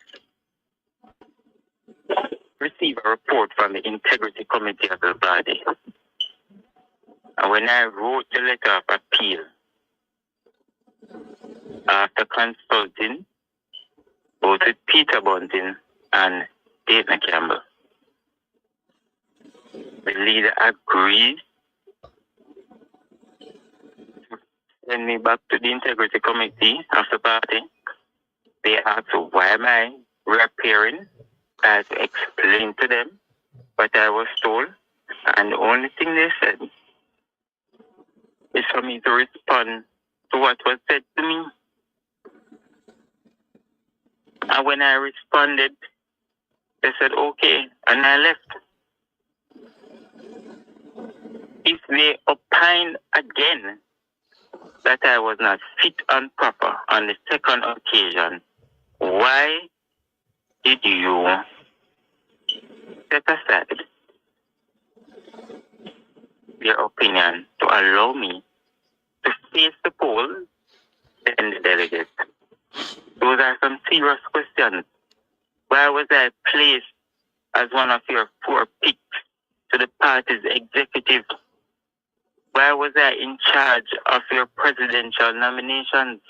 receive a report from the Integrity Committee of the body. And when I wrote the letter of appeal, after consulting both with Peter Bunting and Dayton Campbell, the leader agreed to send me back to the Integrity Committee of the party. They asked, why am I reappearing? I had to explain to them what I was told. And the only thing they said is for me to respond to what was said to me. And when I responded, they said, okay, and I left. If they opine again that I was not fit and proper on the second occasion, why did you set aside their opinion to allow me to face the poll and the delegates? Those are some serious questions. Why was I placed as one of your 4 picks to the party's executive? Why was I in charge of your presidential nominations?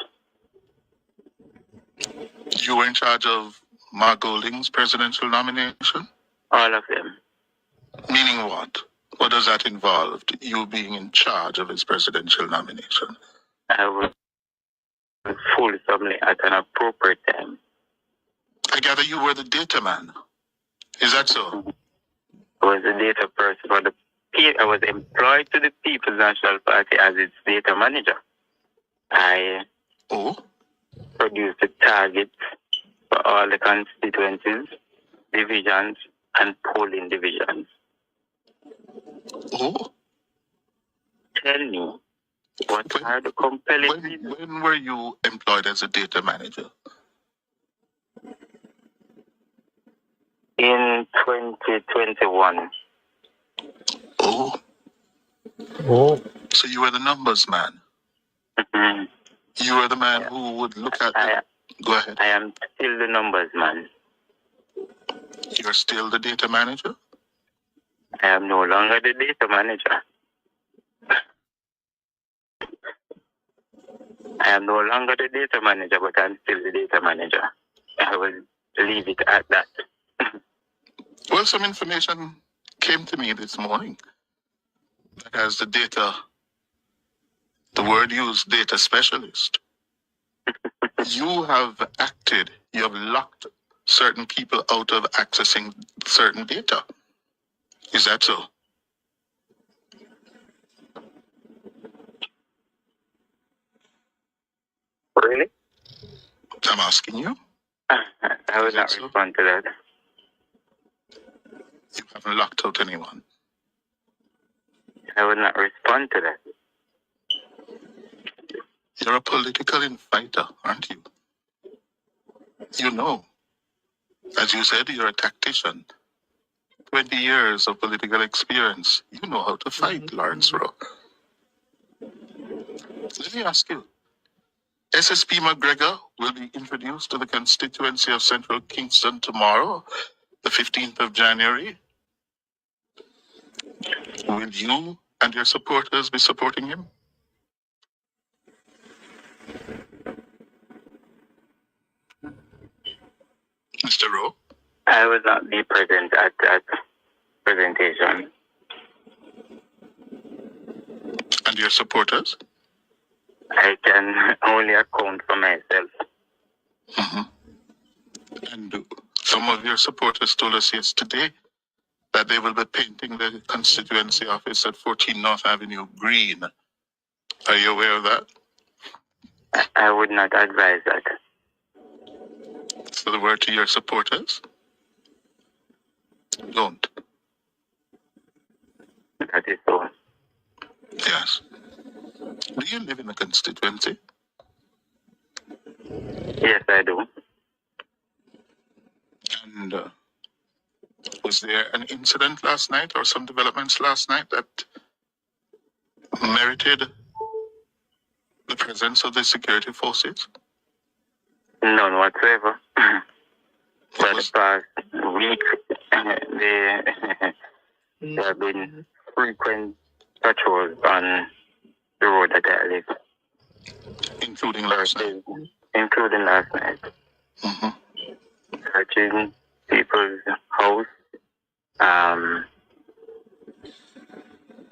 You were in charge of Mark Golding's presidential nomination? All of them. Meaning what? What does that involve? You being in charge of his presidential nomination? I was fulsomely at an appropriate time. I gather you were the data man. Is that so? I was a data person for I was employed to the People's National Party as its data manager. I produced the targets for all the constituencies, divisions, and polling divisions. Tell me, what are the compelling reasons? When were you employed as a data manager? In 2021. So you were the numbers man? Mm-hmm. You were the man who would look at Go ahead. I am still the numbers man. You're still the data manager? I am no longer the data manager. I am no longer the data manager, but I'm still the data manager. I will leave it at that. Well, some information came to me this morning that as the word used, data specialist, you have locked certain people out of accessing certain data. Is that so? Really? I'm asking you. I will not respond to that. You haven't locked out anyone. I will not respond to that. You're a political fighter, aren't you? You know. As you said, you're a tactician. 20 years of political experience. You know how to fight, Lawrence Rowe. Let me ask you. SSP McGregor will be introduced to the constituency of Central Kingston tomorrow, the 15th of January. Will you and your supporters be supporting him? Mr. Rowe? I will not be present at that presentation. And your supporters? I can only account for myself. Mm-hmm. And some of your supporters told us yesterday that they will be painting the constituency office at 14 North Avenue green. Are you aware of that? I would not advise that. So the word to your supporters? Don't. That is so. Yes. Do you live in a constituency? Yes, I do. And was there an incident last night or some developments last night that merited the presence of the security forces? None whatsoever. For the past week, there have been frequent patrols on the road that I live. Including last night? Including last night. Searching people's house.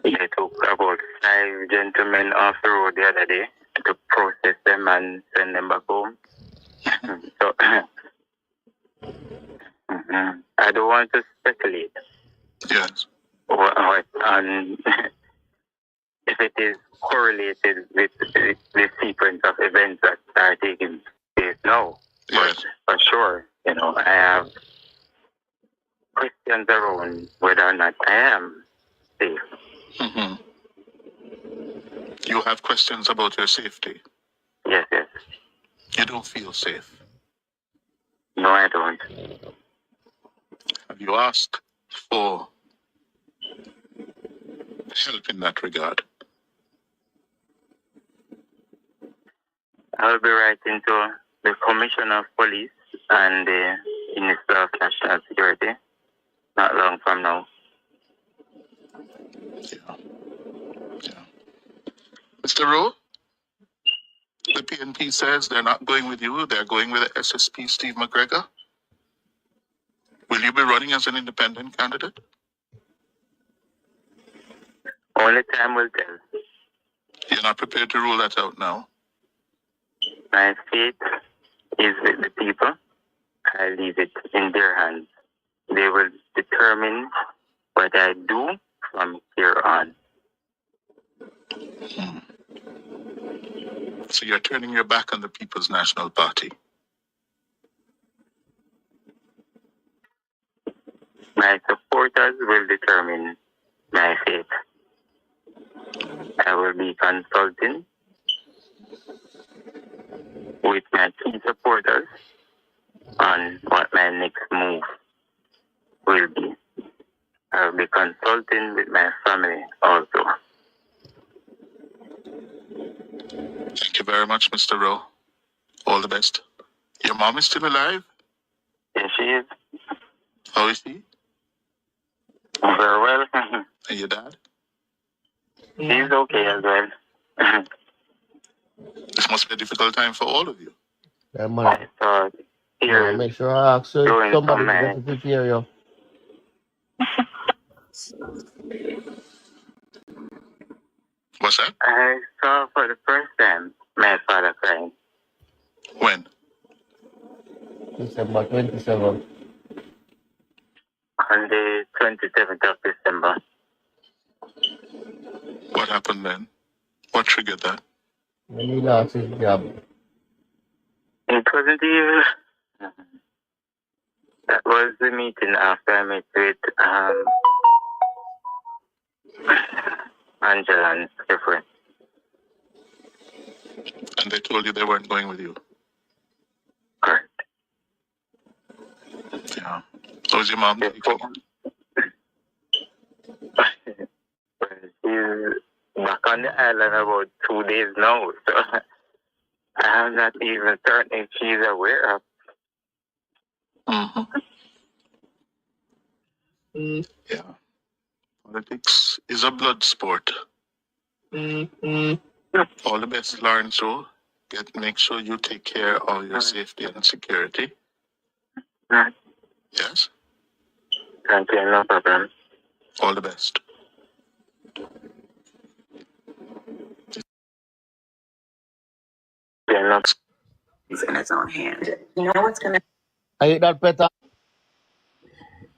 They took about 5 gentlemen off the road the other day to process them and send them back home. So, I don't want to speculate. Yes. And if it is correlated with the sequence of events that are taking place now. Yes. But for sure, I have questions around whether or not I am safe. You have questions about your safety? Yes. You don't feel safe? No, I don't. Have you asked for help in that regard? I'll be writing to the Commissioner of Police and the Minister of National Security not long from now. Yeah. Mr. Rowe, the PNP says they're not going with you, they're going with the SSP Steve McGregor. Will you be running as an independent candidate? Only time will tell. You're not prepared to rule that out now? My faith is with the people. I leave it in their hands. They will determine what I do from here on. So you're turning your back on the People's National Party? My supporters will determine my fate. I will be consulting with my key supporters on what my next move will be. I will be consulting with my family also. Thank you very much, Mr. Rowe. All the best. Your mom is still alive? Yes, she is. How is she? Very well. And your dad? He's okay as well. This must be a difficult time for all of you. Yeah, man. Here, Make sure I ask somebody to get to prepare you. What's that? I saw for the first time my father crying. When? December 27th. On the 27th of December. What happened then? What triggered that? When he lost his job. It wasn't even. That was the meeting after I met with Angela and Stephen. And they told you they weren't going with you? Correct. Yeah. So is your mom taking it? She's back on the island about 2 days now, so I'm not even certain if she's aware of. Yeah. Politics is a blood sport. All the best, Lawrence Rowe. Make sure you take care of your safety and security. Yes? Thank you, no problem. All the best. He's in his own hand. You know what's going to I hit that better.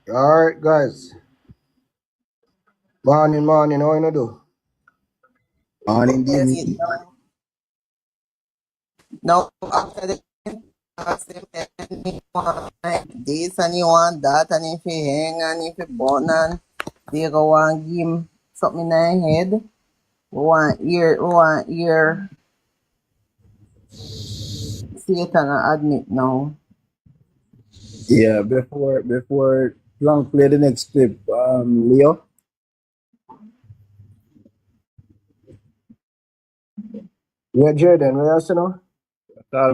Alright, guys. Morning, morning. How you do? Morning, Yes, Dini. now after the this and you want that and if you hang and if you button and they go and give him something in their head. We want ear Satan admit now. Yeah, before long play the next clip, Leo. Yeah, Jaden, where you now?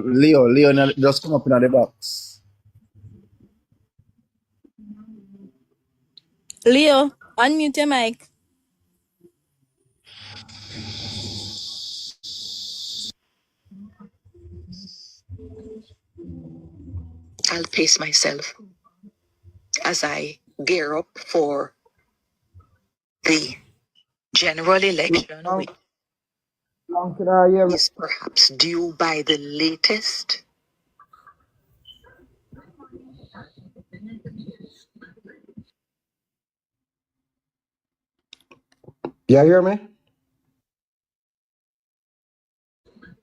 Leo just come up in the box. Leo, unmute your mic. I'll pace myself as I gear up for the general election, which Long can I hear me? is perhaps due by the latest. You hear me?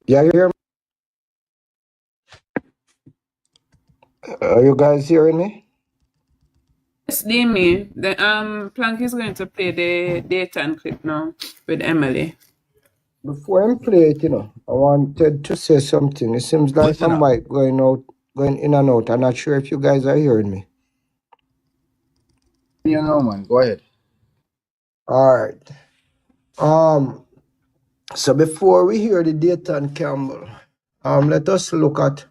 You hear me? Are you guys hearing me? Yes, Demi, the Plank is going to play the daytime clip now with Emily. Before I play it, I wanted to say something. It seems like Listen my up. mic going in and out. I'm not sure if you guys are hearing me. You know, man. Go ahead. Alright. So before we hear the Dayton Campbell, let us look at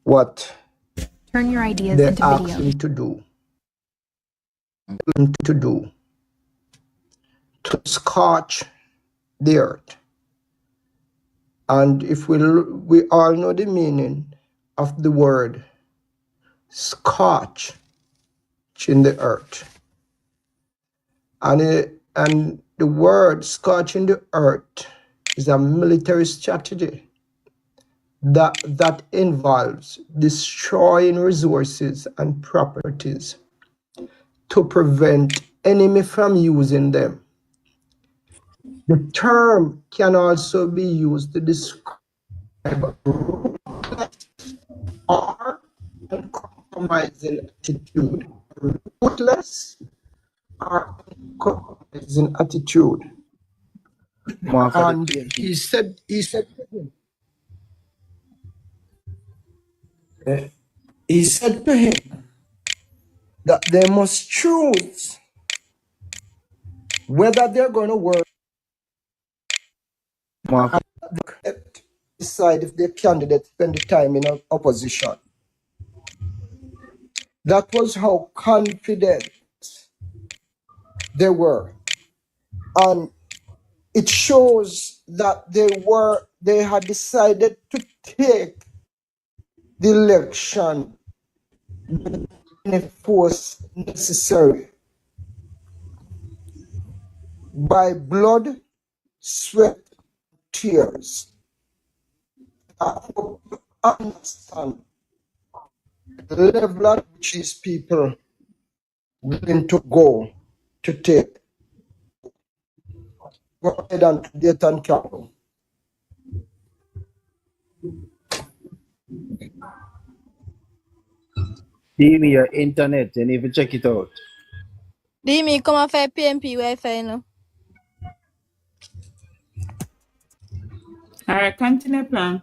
what Turn your ideas they into asked video. him to do. To scorch the earth. And if we all know the meaning of the word scorch in the earth. And the word scorch in the earth is a military strategy that involves destroying resources and properties to prevent enemy from using them. The term can also be used to describe or uncompromising attitude, ruthless or uncompromising attitude. Man, for the And PNP. he said to him that they must choose whether they're going to work Man, and decide if their candidate spend the time in opposition. That was how confident they were. And it shows that they had decided to take the election with any force necessary by blood, sweat, tears. I hope you understand the level at which these people willing to go to take. Go ahead and date and capital. Dini, your internet, you need to check it out. Dimi, come off a PMP Wi-Fi now. All right, continue, Plank.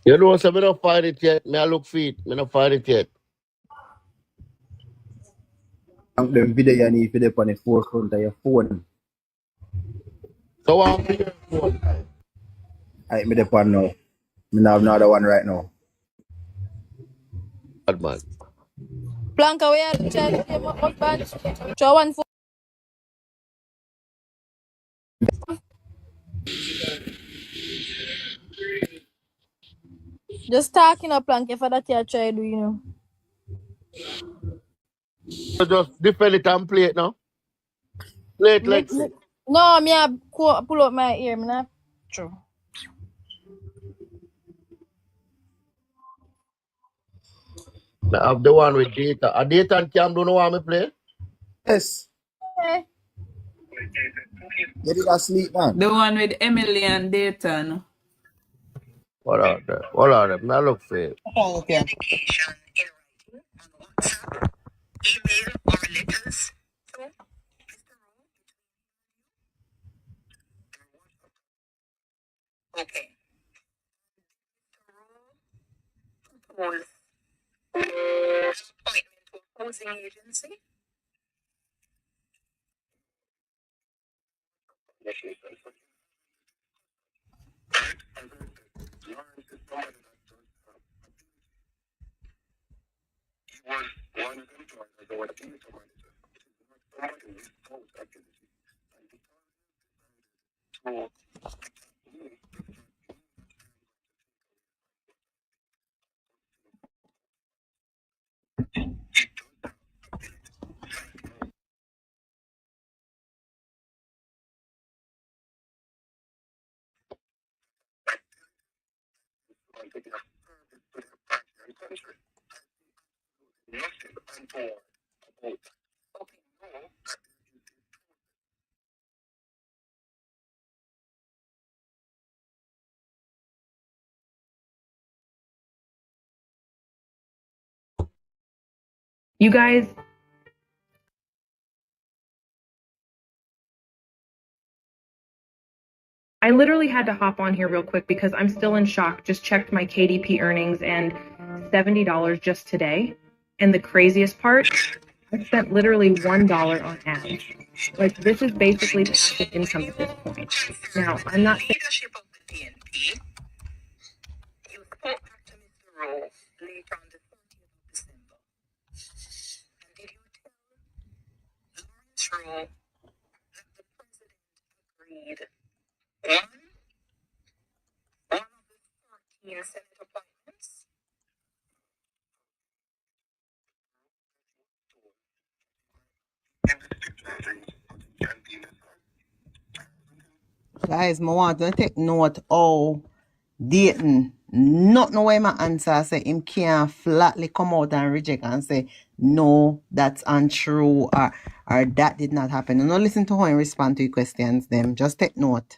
You know, so me not find it yet. Me I look for it. Me not find it yet. And the video you need to put on the forefront of your phone. So I'm here. I me the one now. Me have another one right now. Bad man. Planka, where you try to play my husband? Throw one for just talking up, Planka, for that you try do, you know. So just defend it and play it now. Play it, Lexi. No, me have pull up my ear, me not true. I have the one with data. A data and Cam don't know what me play. Yes. Eh, You did asleep, man. The one with Emily and Dayton. What are them? What are them? Now look for it. Communication in writing on WhatsApp, email, or letters to Mr. Rowe. Okay. Mr. Rowe proposed appointment to opposing agency. You guys, I literally had to hop on here real quick because I'm still in shock. Just checked my KDP earnings and $70 just today. And the craziest part, I spent literally $1 on ads. Like, this is basically passive income at this point. Now, I'm not saying Leadership of the PNP. You spoke back to Mr. Rowe later on the 30th of December. And did you tell Lawrence Rowe that the president agreed one of the 13 Senate appointments? Guys, I want to take note how Dayton, not know why my answer say him can't flatly come out and reject and say no, that's untrue or that did not happen. And not listen to how he respond to your questions them. Just take note.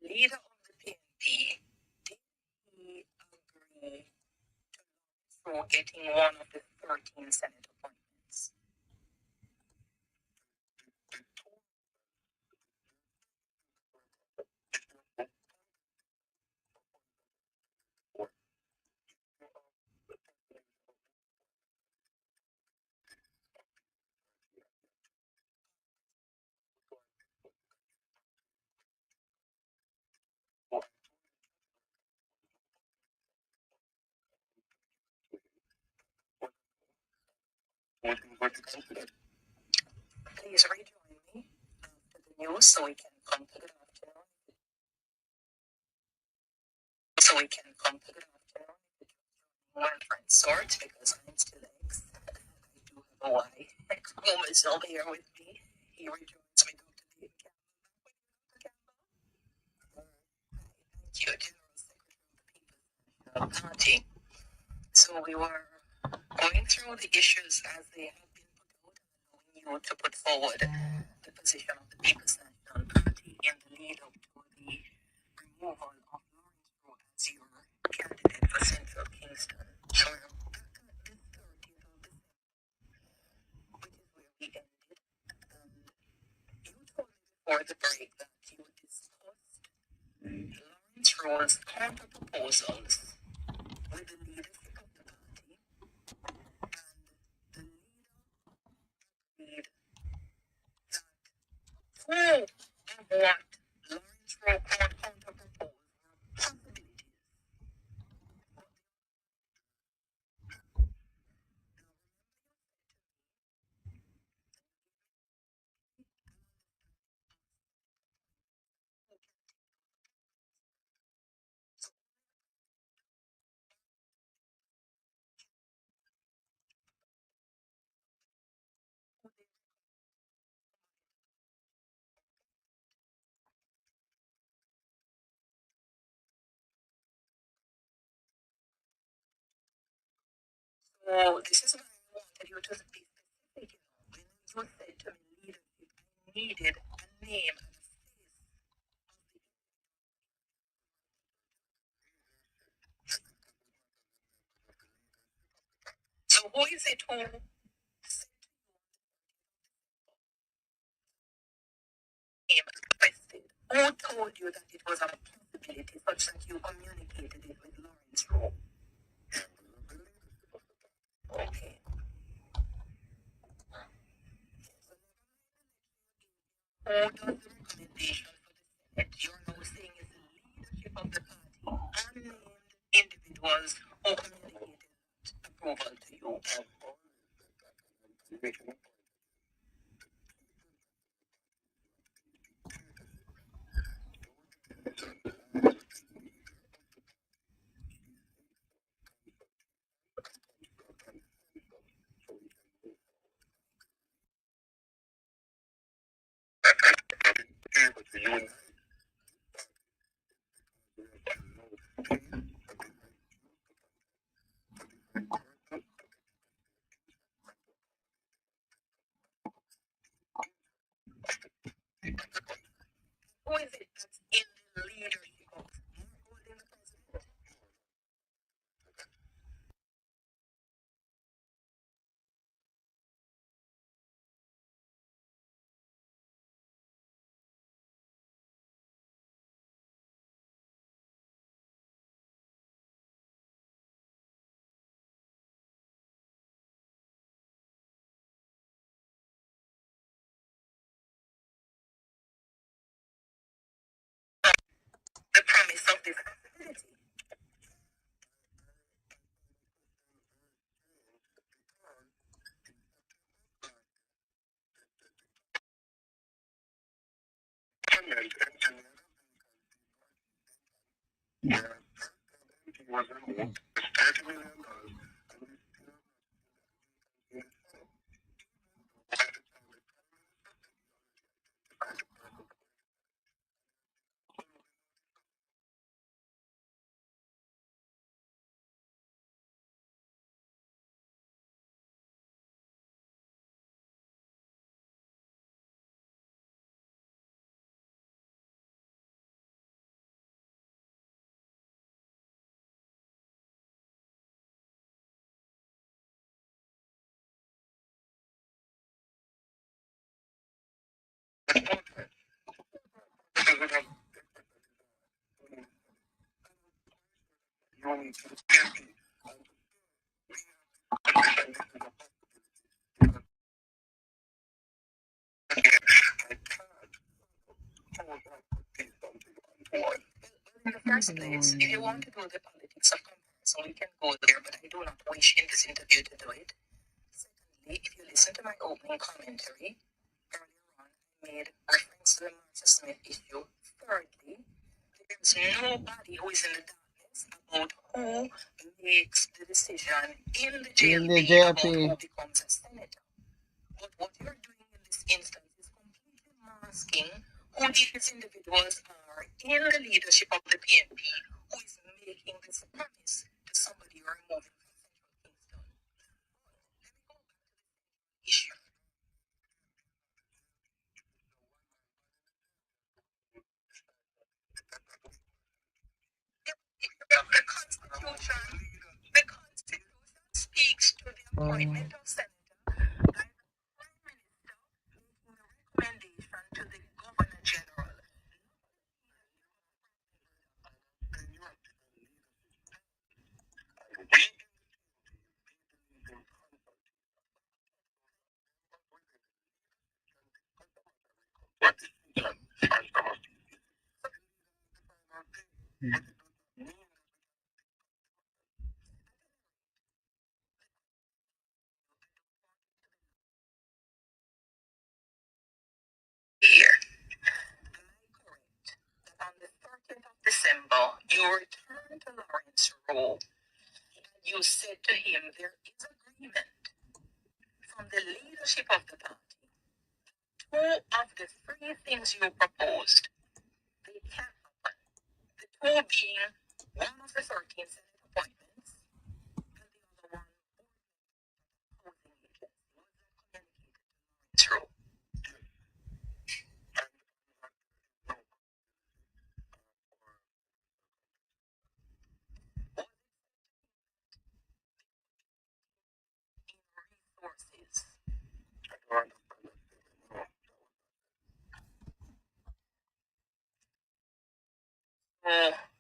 Leader of the PNP, did he agree for getting one of the 13 Senate appointments? Please rejoin me after the news so we can come to the afternoon. So we can come to the afternoon. One friend sort because I'm still ex. I do have a wife. Home is over here with me. He rejoins me, Dr. Dave Campbell. Thank you, General Secretary of the Party. So we were going through the issues as they have been put out and allowing you to put forward the position of the People's National Party in the lead up to the removal of Lawrence Rowe as your candidate for Central Kingston. So back at the 30th of Lawrence Rowe's counter proposals with the leadership of the party, and the leader agreed that two of what Lawrence Rowe counter proposed were possibilities. So this is why I wanted you to be specific. When you said to me leadership, I needed a name and a face. So who is it who requested? Who told you that it was a possibility such that you communicated it with Lawrence Rowe? Okay. Who does the recommendation for the Senate? You're now saying it's the leadership of the party, unnamed individuals who communicated approval to you. Who is it that's in the leadership of holding the president? The promise of this possibility. In the first place, if you want to do the politics of comparison, we can go there, but I do not wish in this interview to do it. Secondly, if you listen to my opening commentary, earlier on I made reference to the Martha Smith issue. Thirdly, there's nobody who is in the darkness about who makes the decision in the JLP about who becomes a senator. But what you're doing in this instance is completely masking who these individuals are in the leadership of the PNP who is making this promise to somebody you're removing from Central Kingston. Let me go back to the issue. The Constitution speaks to the appointment of senator by the Prime Minister making a recommendation to the Governor General. Here, on the 30th of December, you returned to Lawrence Rowe. You said to him, there is agreement from the leadership of the party. Two of the three things you proposed, they can happen. The two being one of the 13 Senate appointments and the other one housing agency. Was that communicated to Lawrence Rowe? Resources.